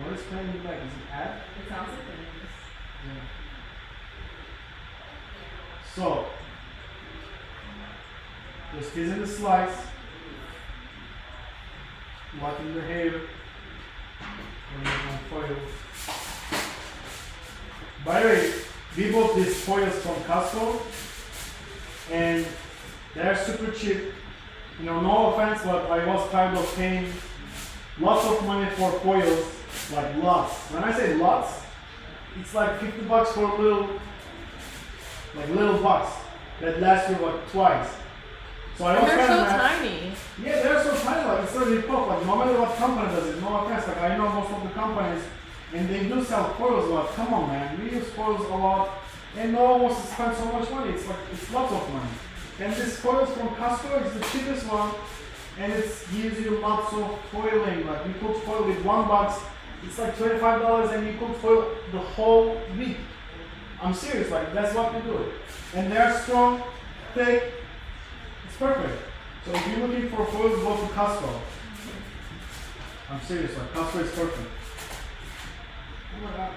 What is playing in the back? Is it ad? It sounds like the news. Yeah. So, just in the slice, wiping the hair, and then on foil. By the way, we bought these foils from Costco, and they're super cheap. You know, no offense, but I was tired of paying lots of money for foils, like lots. When I say lots, it's like $50 for a little box that lasts you like twice. So I And was they're kind so of tiny. yeah, they're so tiny, like it's really pop. Like no matter what company does it, no offense. Like I know most of the companies, and they do sell foils a lot. Come on, man, we use foils a lot, and no one wants to spend so much money. It's like it's lots of money. And this foils from Costco is the cheapest one, and it gives you lots of foiling. Like you could foil with one box, it's like $25, and you could foil the whole week. I'm serious, like that's what we do. And they are strong, thick. It's perfect. So if you're looking for foils, go to Costco. I'm serious, like Costco is perfect.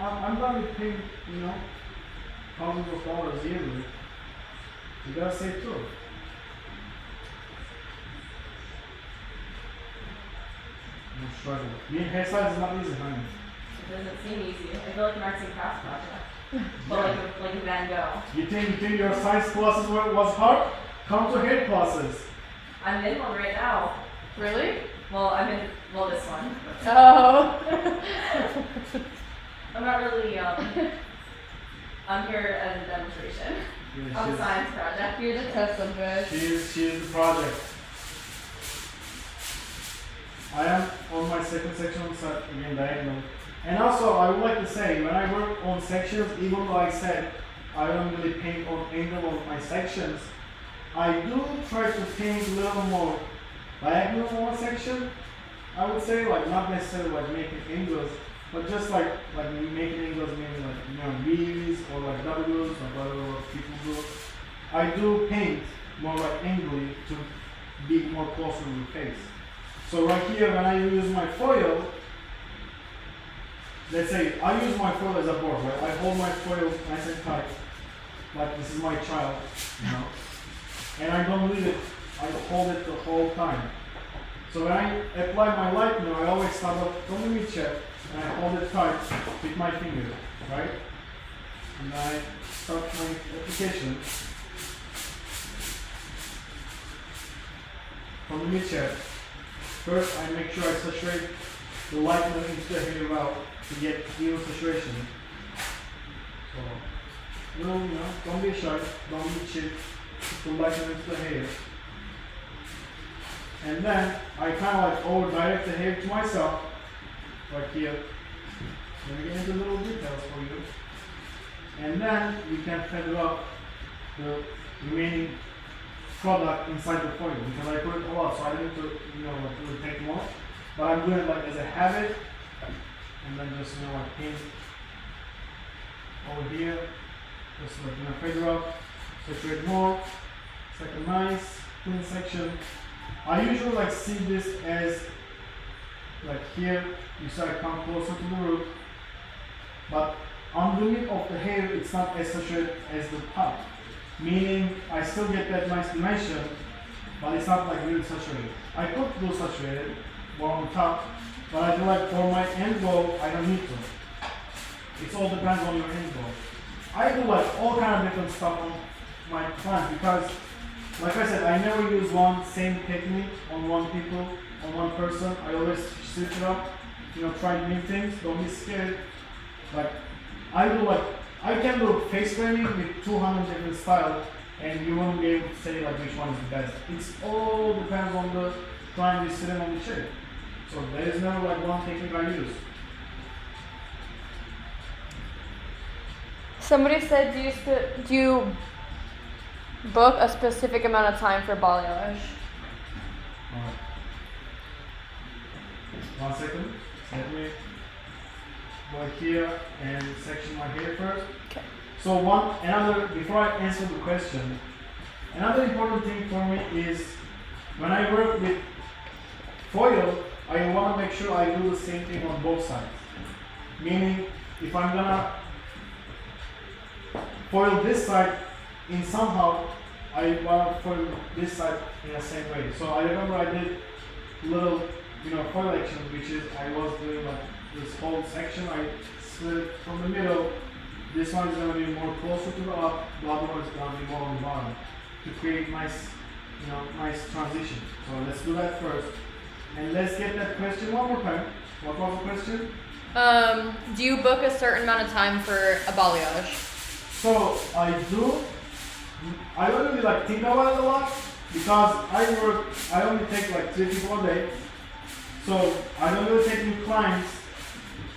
I'm done with paying, you know, thousands of dollars yearly. You gotta save too. No struggle. Being hairstyle is not easy, honey. It doesn't seem easy. I feel like an arts and crafts project. But like a Van Gogh. You think your science classes was hard? Come to hair classes. I'm in one right now. Really? Well, I'm in, well, this one. Oh. I'm not really, I'm here as a demonstration of a science project. You're the test subject. She is the project. I am on my second section on site, again diagonal. And also I would like to say, when I work on sections, even though I said I don't really paint on angle on my sections, I do try to paint a little more diagonal on one section. I would say, like not necessarily like making angles, but just like making angles meaning like, you know, V's or like W's, like whatever people do. I do paint more like angly to be more closer to the face. So right here, when I use my foil, let's say I use my foil as a board, right? I hold my foil nice and tight, like this is my child, you know, and I don't leave it. I hold it the whole time. So when I apply my lightener, I always start up from the mid-check and I hold it tight with my finger, right? And I start my application from the mid-check. First, I make sure I saturate the lightener into the hair well to get even saturation. So, you know, don't be shy, don't be cheap. Put the lightener into the hair. And then I kind of like over direct the hair to myself, right here. Let me get into little details for you. And then we can feather up the remaining product inside the foil because I put it a lot, so I need to, you know, like really take more. But I'm doing it like as a habit, and then just, you know, like paint over here, just like, you know, feather up, saturate more. It's like a nice clean section. I usually like see this as like here, you start to come closer to the root, but underneath of the hair it's not as saturated as the top. Meaning I still get that nice dimension, but it's not like really saturated. I could do saturated more on the top, But I feel like for my end goal, I don't need to. It all depends on your end goal. I do like all kind of different stuff on my plans because, like I said, I never use one same technique on one people, on one person. I always switch it up, try new things. Don't be scared. Like I can do face framing with 200 different styles, and you won't be able to say like which one is the best. It's all depends on the client is sitting on the chair. So there is never like one technique I use. Somebody said, do you book a specific amount of time for balayage? Alright. 1 second. Let me go here and section my hair first. Okay. So before I answer the question, another important thing for me is when I work with foil, I want to make sure I do the same thing on both sides. Meaning, if I'm gonna foil this side in somehow, I want to foil this side in the same way. So I remember I did little, foil action, which is I was doing like this whole section. I split it from the middle. This one is going to be more closer to the up. The other one is going to be more on the bottom to create nice, nice transition. So let's do that first. And let's get that question one more time. What was the question? Do you book a certain amount of time for a balayage? So I do. I don't really like think about it a lot because I only take like 3 people a day. So I don't really take new clients,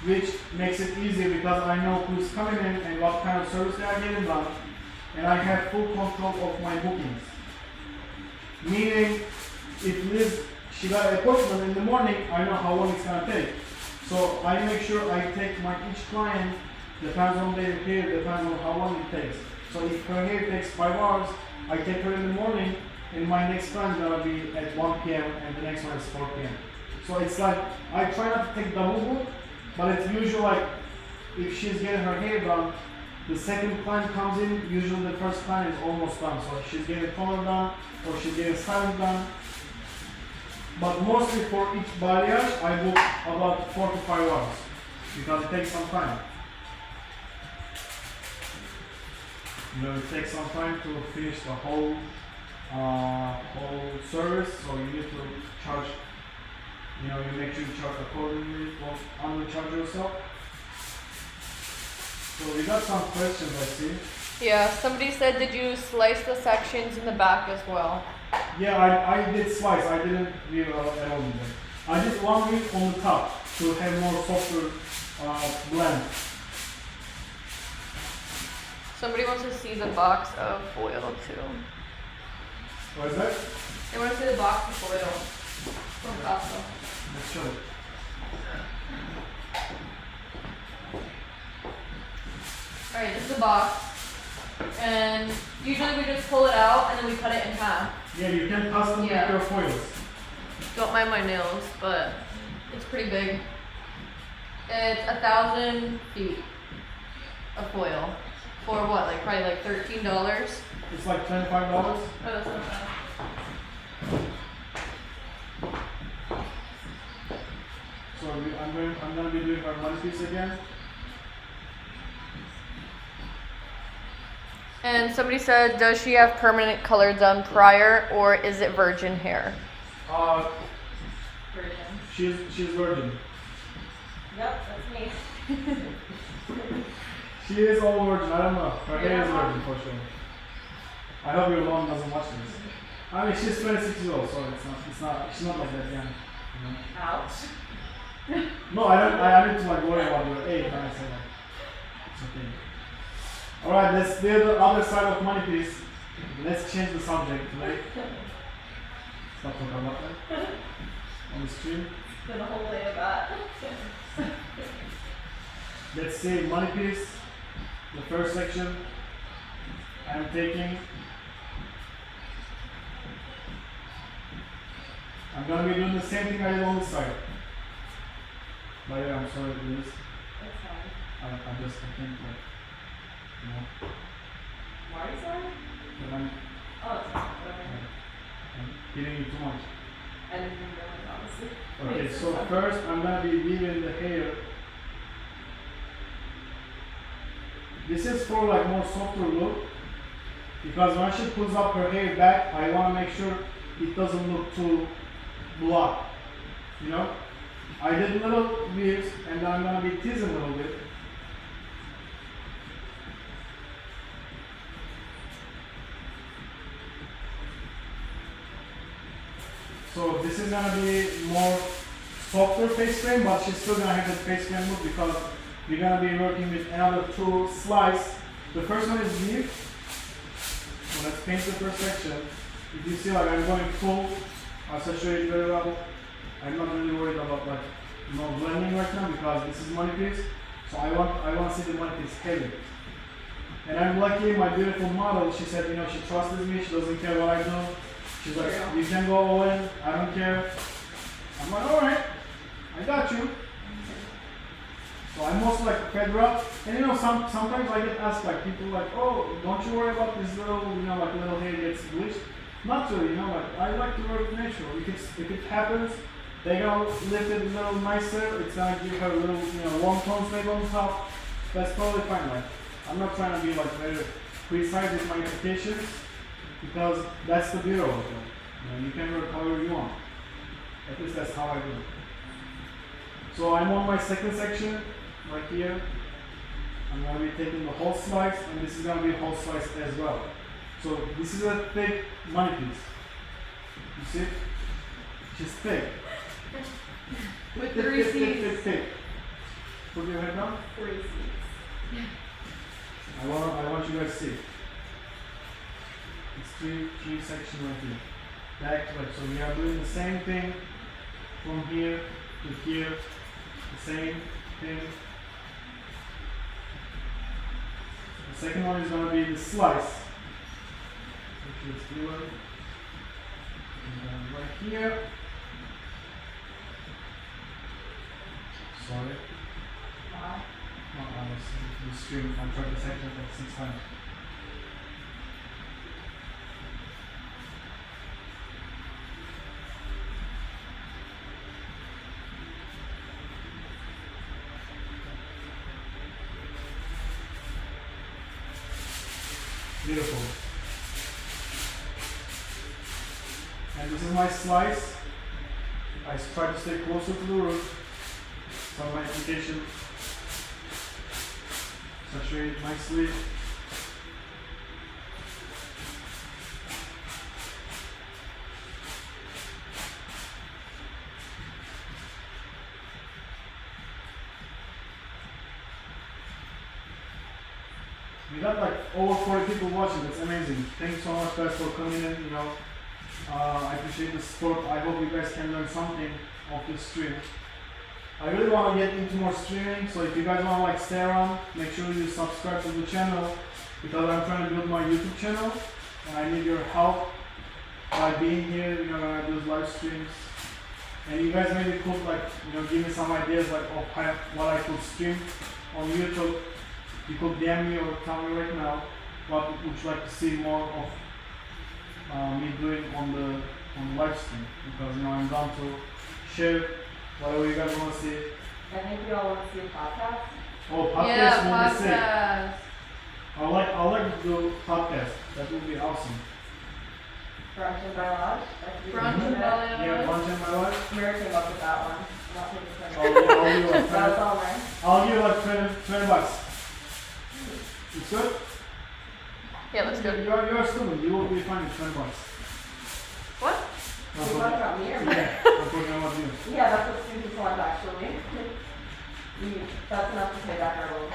which makes it easier because I know who's coming in and what kind of service they are getting done, and I have full control of my bookings. Meaning, if Liz, she got an appointment in the morning, I know how long it's gonna take. So I make sure I take each client, depends on their hair, depends on how long it takes. So if her hair takes 5 hours, I take her in the morning, and my next client is gonna be at 1 p.m. and the next one is 4 p.m. So it's like, I try not to take double book, but it's usually like, if she's getting her hair done, the second client comes in, usually the first client is almost done. So she's getting color done, or she's getting styling done. But mostly for each balayage, I book about 4 to 5 hours, because it takes some time. It takes some time to finish the whole service, so you need to charge, you make sure you charge accordingly, don't undercharge yourself. So we got some questions, I see. Yeah, somebody said, did you slice the sections in the back as well? Yeah, I did slice, I didn't leave at all in there. I did 1 week on the top to have more softer blend. Somebody wants to see the box of foil too. What is that? They want to see the box of foil from Costco. Let's show it. Alright, this is the box. And usually we just pull it out and then we cut it in half. Yeah, you can custom make your foils. Don't mind my nails, but it's pretty big. It's 1,000 feet of foil. For what, like probably like $13? It's like $25. Oh, that's not bad. So I'm gonna be doing our money piece again. And somebody said, does she have permanent color done prior, or is it virgin hair? Virgin. She's virgin. Yep, that's me. She is all virgin. I don't know. Her hair is virgin for sure. I hope your mom doesn't watch this. I mean, she's 26 years old, so she's not like that young. Ouch. No, I need to like worry about your age when I say that. It's okay. Alright, let's do the other side of money piece. Let's change the subject today. Stop talking about that. On the stream. It's been a whole day of that. Let's say money piece. The first section. I'm taking. I'm gonna be doing the same thing I did on this side. By the way, I'm sorry to do this. That's fine. I just can't like, Marty's side? but I'm Oh, it's fine. Whatever. hitting you too much. I didn't even realize, honestly. Okay, Makes so sense. first I'm gonna be weaving the hair. This is for like more softer look, because when she pulls up her hair back, I wanna make sure it doesn't look too blocked. You know? I did little weaves and then I'm gonna be teasing a little bit. So this is gonna be more softer face frame, but she's still gonna have the face frame look because we're gonna be working with another two slice. The first one is weave. So let's paint the first section. If you see like I'm going full, I'll saturate it very well. I'm not really worried about like blending right now because this is money piece. So I want to see the money piece heavy. And I'm lucky, my beautiful model, she said, she trusts me, she doesn't care what I do. She's like, you can go all in, I don't care. I'm like, alright, I got you. So I'm most like federal. And sometimes I get asked like people like, oh, don't you worry about this little, like little hair gets bleached. Not really, like I like to work natural. If it happens, they're gonna lift it a little nicer. It's gonna give her a little, warm tones maybe on top. That's totally fine. Like I'm not trying to be like very precise with my applications because that's the beauty of it. You can work however you want. At least that's how I do it. So I'm on my second section right here. I'm gonna be taking the whole slice, and this is gonna be a whole slice as well. So this is a thick money piece. You see? She's thick. With thick, 3 thick, C's. thick, thick. Put your head down. 3 C's. I want you guys to see. It's three sections right here. Back to back. So we are doing the same thing from here to here. The same thing. The second one is going to be the slice, which is blue. And then right here. Sorry. Wow. No, I was the stream. I tried the section like 6 times. Beautiful. And this is my slice. I try to stay closer to the root. So my application saturate it nicely. We got like over 40 people watching. That's amazing. Thank you so much, guys, for coming in. I appreciate the support. I hope you guys can learn something off this stream. I really want to get into more streaming, so if you guys want to like stay around, make sure you subscribe to the channel because I'm trying to build my YouTube channel and I need your help by being here. When I do live streams, and you guys maybe could like give me some ideas like of what I could stream on YouTube. You could DM me or tell me right now what would you like to see more of me doing on the live stream, because I'm down to share whatever you guys want to see. I think we all want to see a podcast. Oh, podcast Yeah, will be sick. podcast. I like to do podcast. That would be awesome. Brunch and Balayage. Brunch and Balayage. Yeah, lunch in my life. Mira came up with that one. I'm not taking I'll credit. give you like That was 20, all mine. I'll give you like 20 bucks. It's good? Yeah, that's good. You're a student. You will be fine with 20 bucks. What? Are you talking about me or me? Yeah, I'm talking about you. Yeah, that's what students want actually. That's enough to pay back our loan.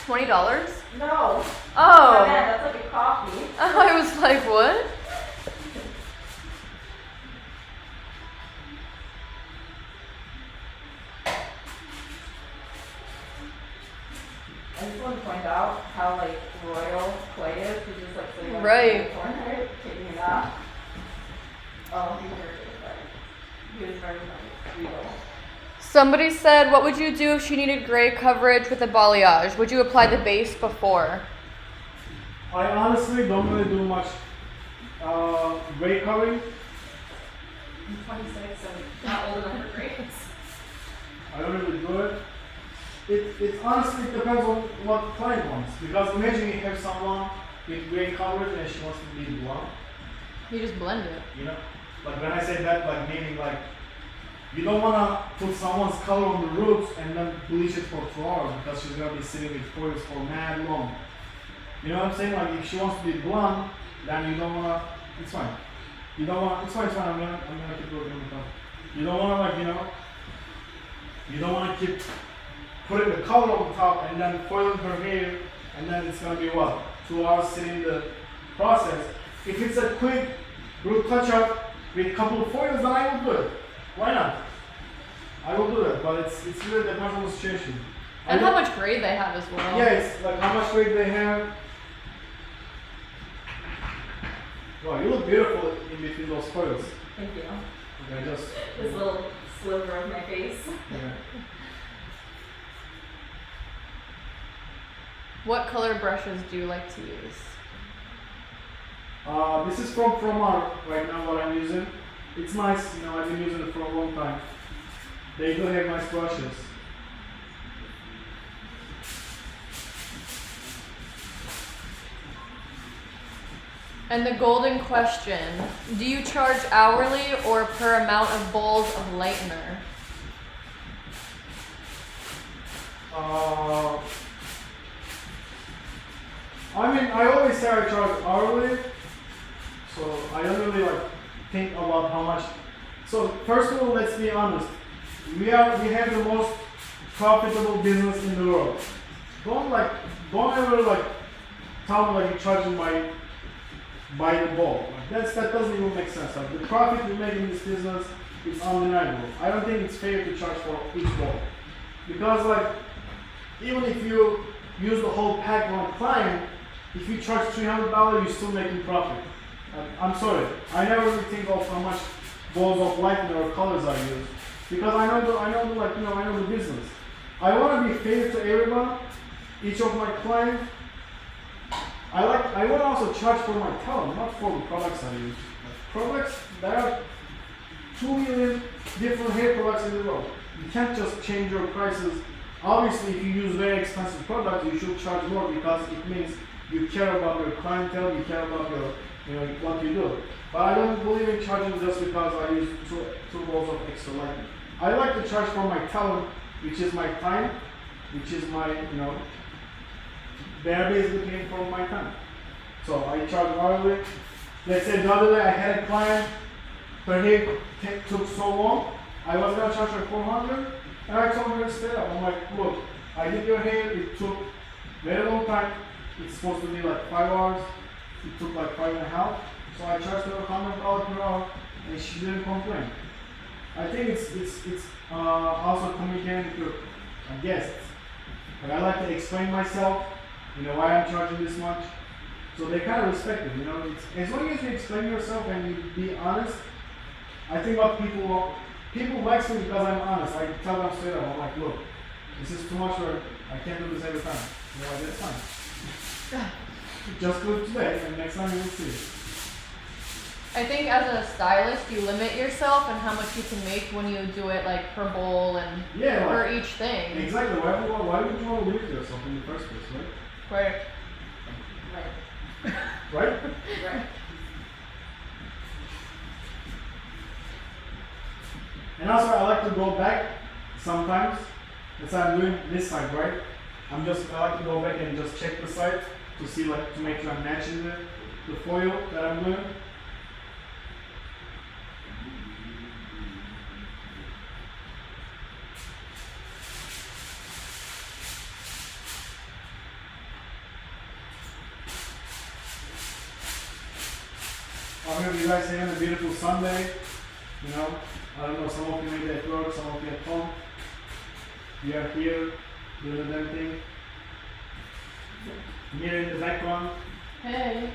$20? No. Oh. Man, that's like a coffee. I was like, what? I just want to point out how like royal Clay is. He's just like sitting Right. in the corner, taking it off. Oh, he hurt it, but he was very like real. Somebody said, what would you do if she needed gray coverage with a balayage? Would you apply the base before? I honestly don't really do much gray coloring. I'm 26, so not old enough for grades. I don't really do it. It honestly depends on what the client wants. Because imagine you have someone with gray coverage and she wants to be blonde. You just blend it. You know, like when I say that, like meaning like you don't wanna put someone's color on the roots and then bleach it for 2 hours because she's gonna be sitting with foils for mad long. You know what I'm saying? Like if she wants to be blonde, then you don't wanna. It's fine. You don't want. It's fine. It's fine. I'm gonna keep working on the top. You don't wanna like you don't wanna keep putting the color on the top and then foiling her hair and then it's gonna be what 2 hours sitting in the process. If it's a quick root touch up with a couple of foils, then I will do it. Why not? I will do that, but it's really depends on the situation. And how much grade they have as well. Yeah, it's like how much weight they have. Wow, you look beautiful in between those foils. Thank you. Okay, just This little sliver of my face. yeah. What color brushes do you like to use? This is from Art right now. What I'm using, it's nice. I've been using it for a long time. They do have nice brushes. And the golden question, do you charge hourly or per amount of bowls of lightener? I always say I charge hourly, so I don't really think about how much. So first of all, let's be honest. We have the most profitable business in the world. Don't ever tell me you're charging by the ball. That doesn't even make sense. The profit we make in this business is undeniable. I don't think it's fair to charge for each ball. Because even if you use the whole pack on a client, if you charge $300, you're still making profit. I'm sorry. I never really think of how much balls of lightning or colors I use. Because I know the business. I want to be fair to everyone, each of my clients. I want to also charge for my talent, not for the products I use. Products, there are 2 million different hair products in the world. You can't just change your prices. Obviously, if you use very expensive products, you should charge more because it means you care about your clientele, you care about your, what you do. But I don't believe in charging just because I use two balls of extra lightning. I like to charge for my talent, which is my time, which is my, they're basically paying for my time. So I charge hourly. Let's say the other day I had a client, her hair took so long, I was gonna charge her $400, and I told her straight up, I'm like, look, I did your hair, it took very long time. It's supposed to be 5 hours, it took 5.5. So I charged her $100 per hour, and she didn't complain. I think it's also communicating with your guests. I like to explain myself, why I'm charging this much. So they kind of respect it, It's, as long as you explain yourself and you be honest, I think what people like me because I'm honest. I tell them straight up, I'm like, look, this is too much work. I can't do this every time. That's fine. Just do it today, and next time you will see it. I think as a stylist, you limit yourself and how much you can make when you do it per bowl and for each thing. Exactly. Why would you want to limit yourself in the first place, right? Right. Right? Right. And also, I like to go back sometimes. Let's say I'm doing this side, right? I like to go back and just check the side to see, to make sure I'm matching the foil that I'm doing. I hope you guys having a beautiful Sunday. I don't know, some of you may be at work, some of you at home. We are here doing the damn thing. Here in the background, Hey.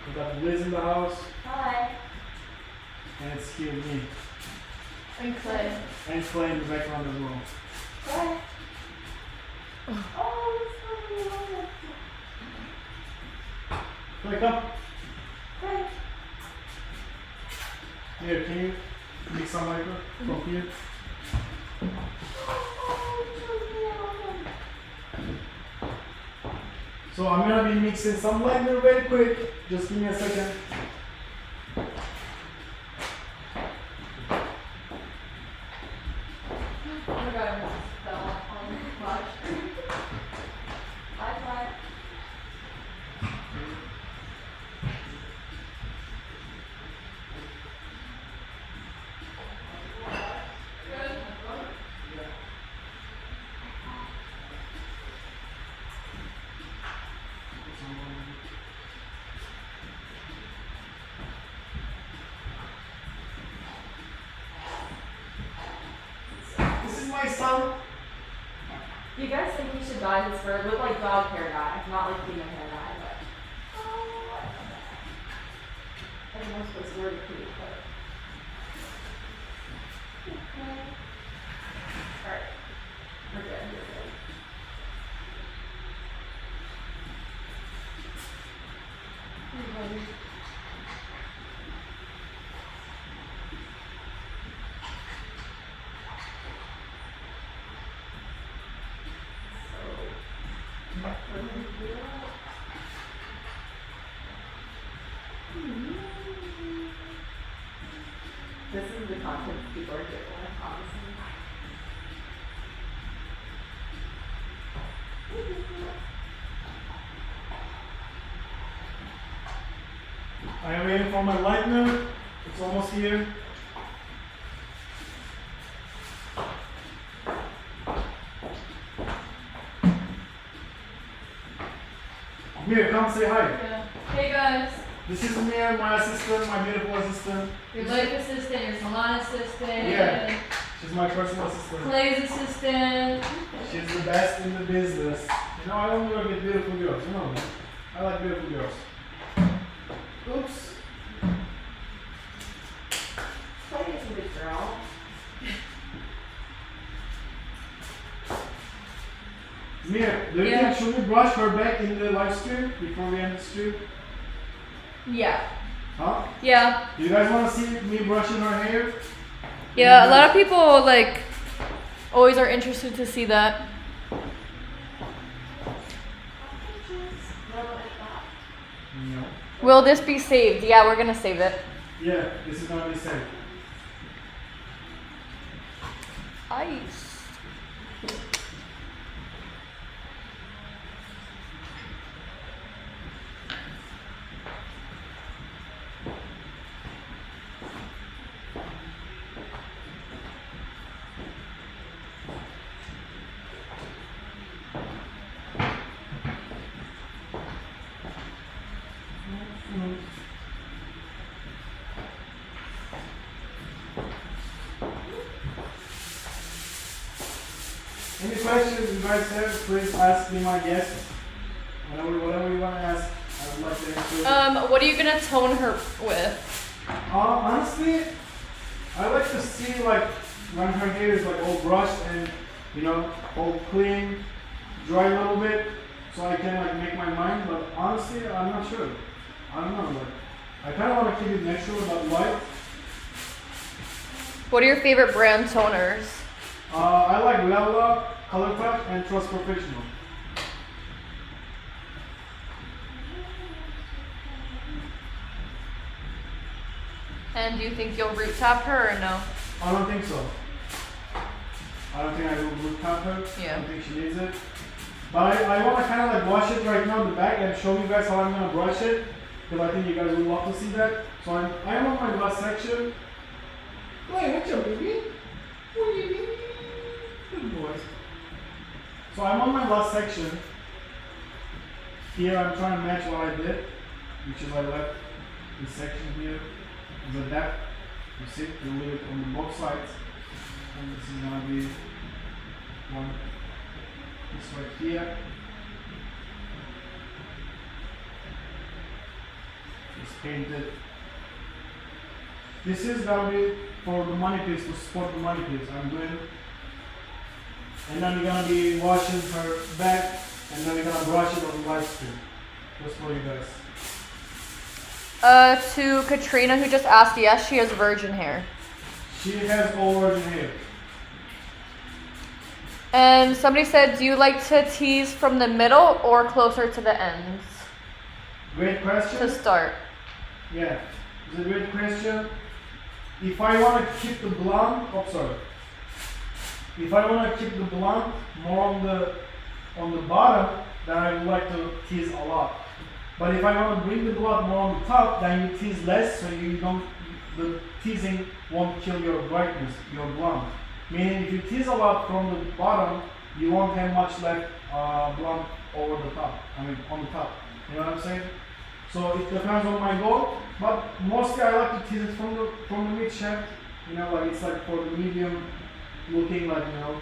we got Liz in the house, Hi. and it's here with me. And Clay. And Clay in the background as well. Hi. Oh, it's so Clay, come. Here, can you mix some lighter from here? So I'm gonna be mixing some lighter very quick. Just give me a second. Oh my god, I missed that one. Watch. Bye bye. This is my son. Do you guys think we should dye his fur? Look like dog hair dye, not like human hair dye, but. I don't know if it's word pretty, but. Okay. Alright. We're good, we're good. This is the content people are doing, obviously. I am waiting for my lightener. It's almost here. Mir, come say hi. Yeah. Hey guys. This is Mir, my assistant, my beautiful assistant. Your life assistant, your salon assistant. Yeah. She's my personal assistant. Clay's assistant. She's the best in the business. You know, I only work with beautiful girls. You know that. I like beautiful girls. Oops. Play is a good girl. Mir, do you Yeah. think should we brush her back in the live stream before we end the stream? Yeah. Huh? Yeah. Do you guys want to see me brushing her hair? Yeah, a lot of people like always are interested to see that. No. Will this be saved? Yeah, we're gonna save it. Yeah, this is gonna be safe. Ice. Any questions you guys have, please ask me, my guest. Whatever you want to ask, I would like to answer. What are you gonna tone her with? Honestly, I like to see like when her hair is like all brushed and you know all clean, dry a little bit, so I can like make my mind. But honestly, I'm not sure. I don't know. Like, I kind of want to keep it natural but light. What are your favorite brand toners? I like Lala, Color Touch, and Trust Professional. And do you think you'll root tap her or no? I don't think so. I don't think I will root tap her. Yeah. I don't think she needs it. But I want to kind of like wash it right now in the back and show you guys how I'm going to brush it. Because I think you guys will love to see that. So I'm on my last section. Wait, what's up, baby? What are you doing? Good boy. So I'm on my last section. Here I'm trying to match what I did. Which is I left this section here. As a depth. You see, a little bit on the both sides. And this is going to be one. This right here. It's painted. This is gonna be for the money piece, to support the money piece I'm doing. And then we're gonna be washing her back, and then we're gonna brush it on the live stream. Just for you guys. To Katrina, who just asked, yes, she has virgin hair. She has all virgin hair. And somebody said, do you like to tease from the middle or closer to the ends Great question. to start? Yeah, it's a great question. If I want to keep the blonde, If I want to keep the blonde more on the bottom, then I would like to tease a lot. But if I want to bring the blonde more on the top, then you tease less, so the teasing won't kill your brightness, your blonde. Meaning, if you tease a lot from the bottom, you won't have much left blonde over the top. On the top. You know what I'm saying? So it depends on my goal, but mostly I like to tease it from the mid shaft. You know, like it's like for the medium looking, like, you know,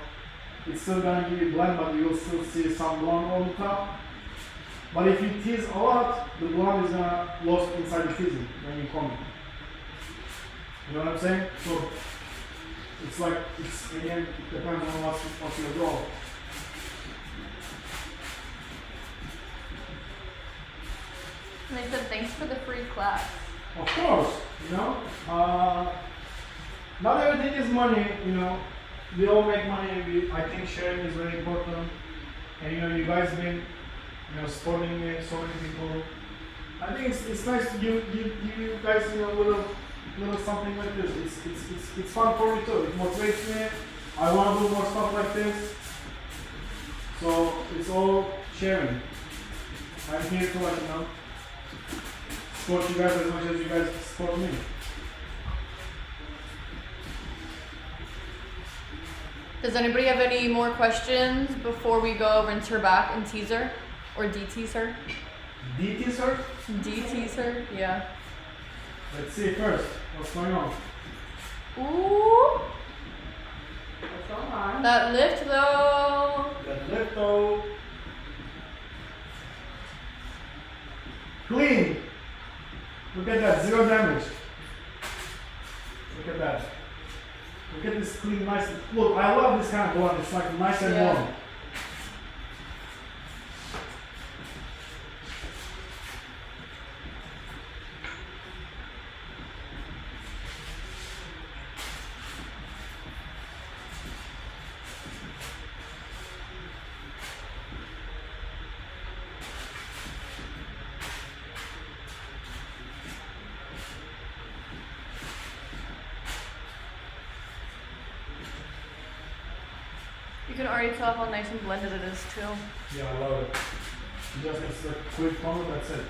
it's still gonna give you blonde, but you will still see some blonde on the top. But if you tease a lot, the blonde is gonna lose inside the teasing when you comb it. You know what I'm saying? So it's like, again, it depends on what's your goal. And they said, thanks for the free class. Of course, you know, not everything is money, you know, we all make money, I think sharing is very important, and you know, you guys been, you know, supporting me, so many people. I think it's nice to give you guys, you know, little something like this. It's fun for me too, it motivates me, I want to do more stuff like this, so it's all sharing. I'm here to, like, you know, support you guys as much as you guys support me. Does anybody have any more questions before we go over into her back and teaser? Or de-tease her? De-tease her? De-tease her, yeah. Let's see first, what's going on? Ooh! What's going on? That lift though! That lift though. Clean! Look at that, 0 damage. Look at that. Look at this clean, nice. Look, I love this kind of blonde. It's like nice and warm. You can already tell how nice and blended it is too. Yeah, I love it. You just it's a quick comment, that's it.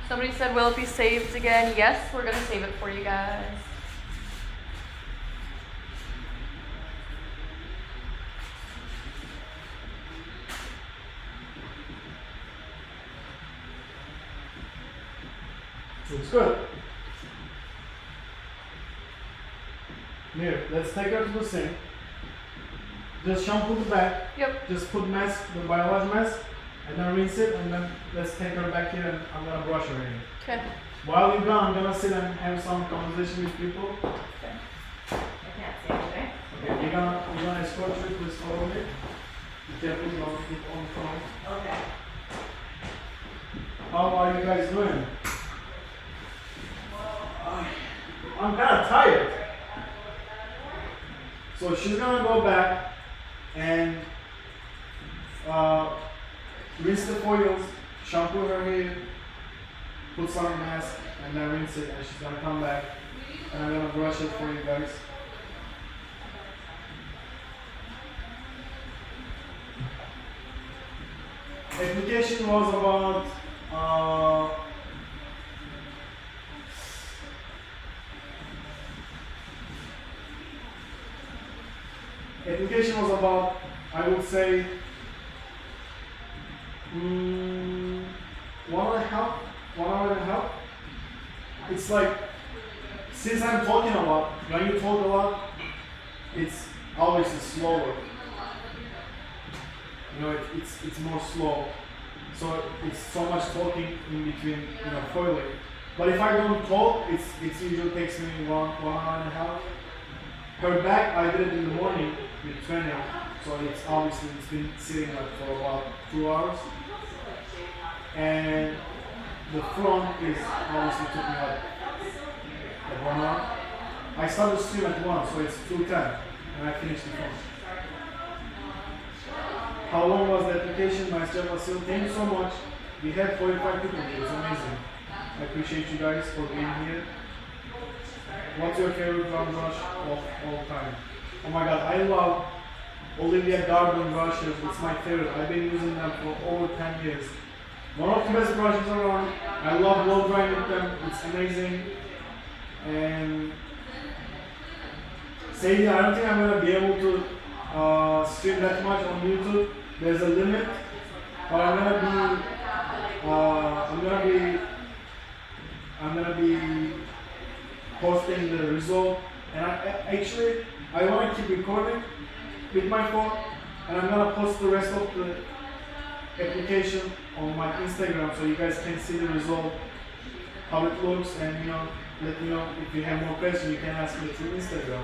Somebody said, will it be saved again? Yes, we're gonna save it for you guys. Looks good. Here, let's take her to the sink. Just shampoo the back. Yep. Just put mask, the Balayage mask, and then rinse it, and then let's take her back here and I'm gonna brush her here. Okay. While you're gone, I'm gonna sit and have some conversation with people. Okay. I can't see anything. Okay, we're gonna escort you, please follow me. Be careful, don't keep on the phone. Okay. How are you guys doing? I'm kinda tired. So she's gonna go back and rinse the foils, shampoo her hair, put some mask, and then rinse it, and she's gonna come back and I'm gonna brush it for you guys. Application was about application was about, I would say, 1.5 hours. It's like, since I'm talking a lot, when you talk a lot, it's always slower. You know, it's more slow. So it's so much talking in between, you know, foiling. But if I don't talk, it usually takes me 1.5 hours. Her back, I did it in the morning with training, so it's obviously it's been sitting like for about 2 hours. and the front is honestly took me like 1 hour. I started the stream at 1, so it's 2:10, and I finished the front. How long was the application? Nice job, Vasil. Thank you so much. We had 45 people here. It's amazing. I appreciate you guys for being here. What's your favorite drum brush of all time? Oh my god, I love Olivia Garden brushes. It's my favorite. I've been using them for over 10 years. One of the best brushes around. I love blow drying with them. It's amazing. And Sadie, I don't think I'm gonna be able to stream that much on YouTube. There's a limit, but I'm gonna be posting the result. And I want to keep recording with my phone, and I'm gonna post the rest of the application on my Instagram so you guys can see the result, how it looks, and let me know if you have more questions. You can ask me through Instagram.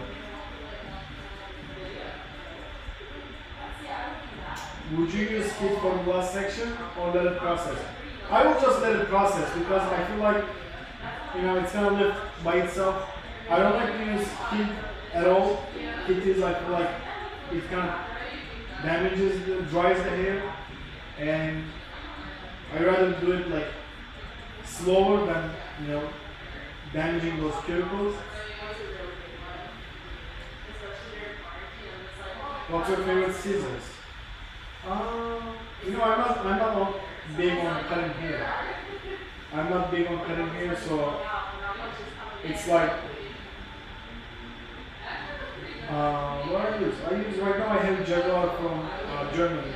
Would you use heat for the last section or let it process? I will just let it process because I feel like it's gonna lift by itself. I don't like to use heat at all. Heat is, I feel like it kind of dries the hair, and I rather do it like slower than damaging those cuticles. What's your favorite scissors? I'm not big on cutting hair. I'm not big on cutting hair, so it's like, what I use? Right now I have Jaguar from Germany.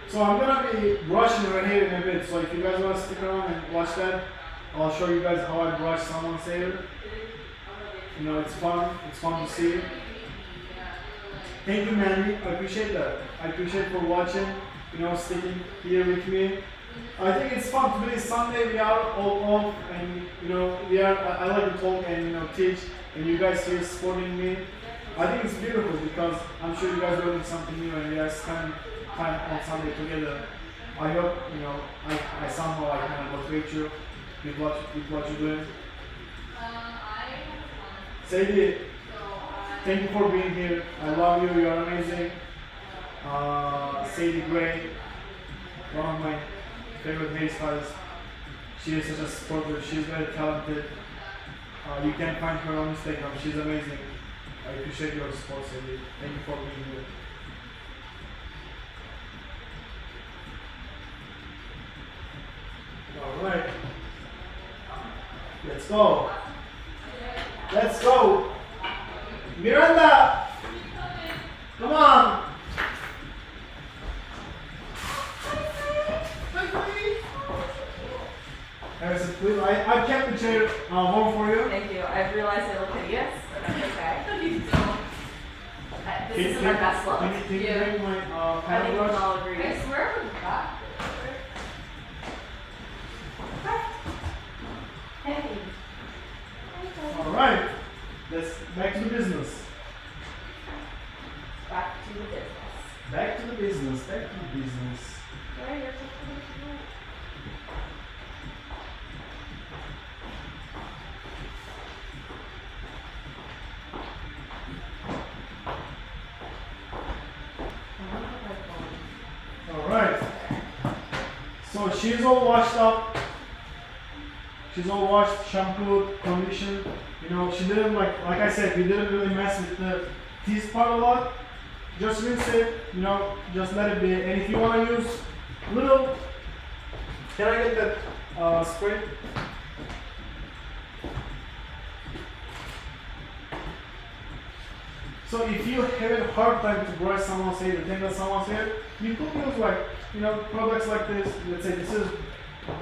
So I'm gonna be brushing right here in a bit. So if you guys want to stick around and watch that, I'll show you guys how I brush someone's hair. It's fun. It's fun to see. Thank you, Mandy. I appreciate that. I appreciate for watching, sticking here with me. I think it's fun. Today is Sunday. We are all off, and I like to talk and teach, and you guys here supporting me. I think it's beautiful because I'm sure you guys are learning something new, and we are spending time on Sunday together. I hope I somehow I kind of motivate you with what you're doing. Sadie, thank you for being here. I love you. You are amazing. Sadie Gray, one of my favorite hairstylists. She is such a supporter. She's very talented. You can find her on Instagram. She's amazing. I appreciate your support, Sadie. Thank you for being here. All right. Let's go. Let's go. Miranda, come on. Please. I kept the chair warm for you. Thank you. I've realized I look hideous, but that's okay. This isn't my best look. Can you bring my I think paddle we brush? can all agree. I swear we're back. Hey. All right. Let's back to the business. Back to the business. Back to the business. Back to the business. Where you're taking All right. So she's all washed up. She's all washed, shampooed, conditioned. She didn't like I said, we didn't really mess with the teeth part a lot. Just rinse it, just let it be. And if you want to use little, can I get that spray? So if you have a hard time to brush someone's hair, to tangle someone's hair, you could use products like this. Let's say this is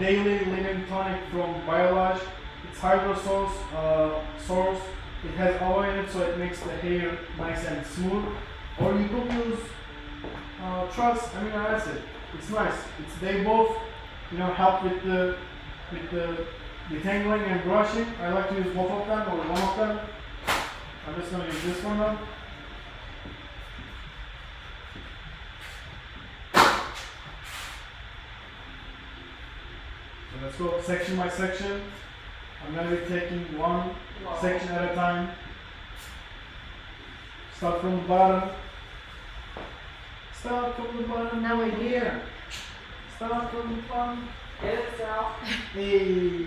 Daily Linen Tonic from Balayage. It's hydro source. It has oil in it, so it makes the hair nice and smooth. Or you could use Trust amino acid. It's nice. They both help with the detangling and brushing. I like to use both of them or one of them. I'm just going to use this one now. let's go section by section. I'm gonna be taking one section at a time. Start from the bottom. Start from the bottom. Now we're here. Start from the bottom. Get it, Sal. Hey,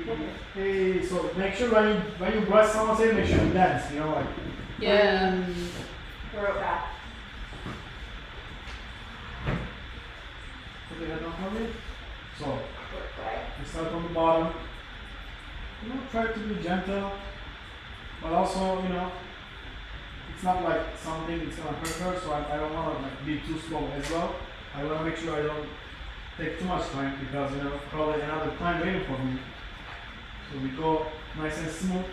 hey. So make sure when you brush someone's hair, make sure you dance. You know, like. Yeah. Throw it back. Put the head down for me. So Work right. you start from the bottom. You know, try to be gentle, but also, you know, it's not like something it's gonna hurt her. So I don't wanna like be too slow as well. I wanna make sure I don't take too much time because, you know, probably another client waiting for me. So we go nice and smooth.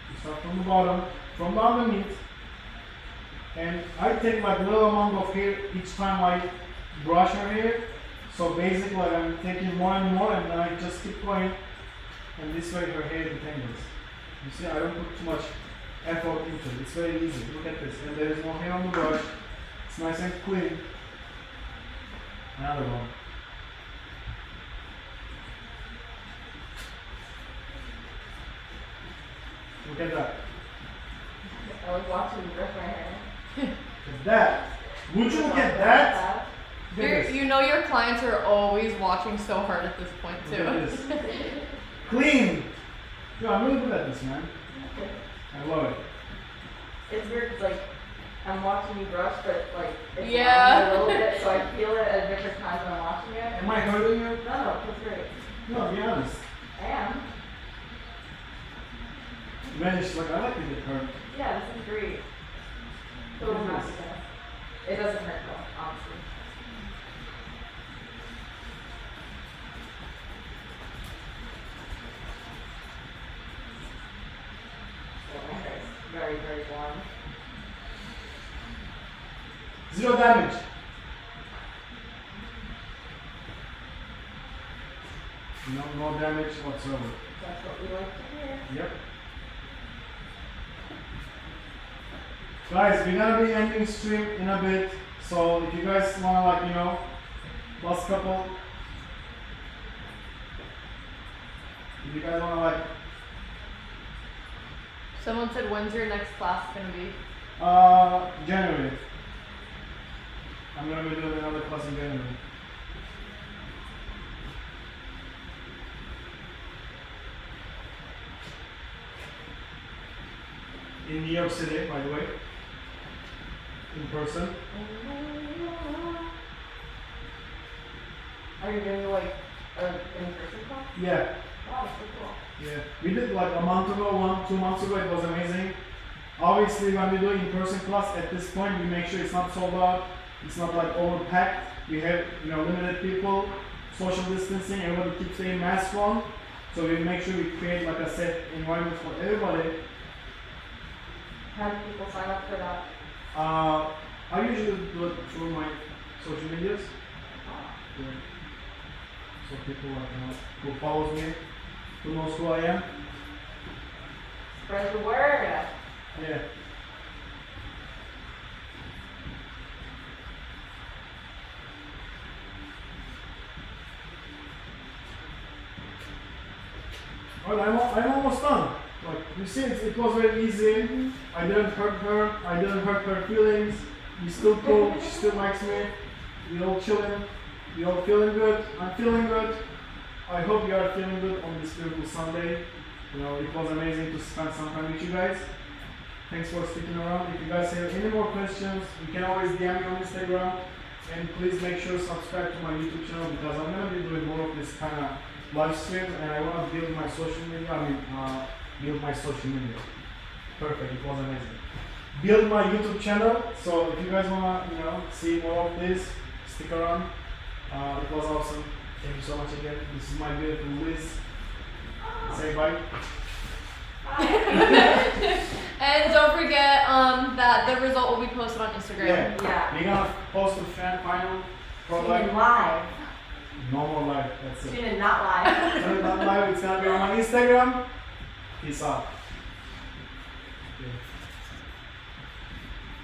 We start from the bottom, from underneath, and I take like little amount of hair each time I brush her hair. So basically I'm taking more and more, and then I just keep going, and this way her hair detangles. You see, I don't put too much effort into it. It's very easy. Look at this. And there is no hair on the brush. It's nice and clean. Another one. Look at that. I was watching you brush my hair. Look at that. Would you look at that? Look at this. You know your clients are always watching so hard at this point Look too. at this. Clean. Yo, I'm really good at this, man. I love it. It's weird 'cause like I'm watching you brush, but like it's Yeah. a little bit, so I feel it at different times when I'm watching it. Am I hurting you? No, that's great. No, be honest. I am. Man, it's like, I like to get hurt. Yeah, this is great. Total masochist. It doesn't hurt though, honestly. So my hair is very, very warm. Zero damage. No damage whatsoever. That's what we like to hear. Yep. Guys, we're gonna be ending stream in a bit. So if you guys wanna, like, you know, last couple. If you guys wanna, like, Someone said, when's your next class gonna be? January. I'm gonna be doing another class in January. In New York City, by the way. In person. Are you doing like an in-person class? Yeah. Wow, that's so cool. Yeah. We did like a month ago, 2 months ago, it was amazing. Obviously when we do in-person class, at this point we make sure it's not sold out, it's not like overpacked. We have, you know, limited people, social distancing, everybody keeps saying mask on. So we make sure we create like a safe environment for everybody. How do people sign up for that? I usually do it through my social medias. Yeah. So people like, you know, who follows me, who knows who I am. Spread the word. Yeah. Alright, I'm almost done. Like, you see, it was very easy. I didn't hurt her. I didn't hurt her feelings. We still cool. She still likes me. We all chilling. We all feeling good. I'm feeling good. I hope you are feeling good on this beautiful Sunday. You know, it was amazing to spend some time with you guys. Thanks for sticking around. If you guys have any more questions, you can always DM me on Instagram. And please make sure to subscribe to my YouTube channel because I'm gonna be doing more of this kind of live streams, and I want to build my social media. Build my social media. Perfect. It was amazing. Build my YouTube channel. So if you guys wanna, you know, see more of this, stick around. It was awesome. Thank you so much again. This is my beautiful Liz. Say bye. And don't forget that the result will be posted on Instagram. Yeah. We're gonna post the final pro Tune live. in live. No more live. That's it. Tune in not live. No, not live. It's gonna be on my Instagram. Peace out. Yeah.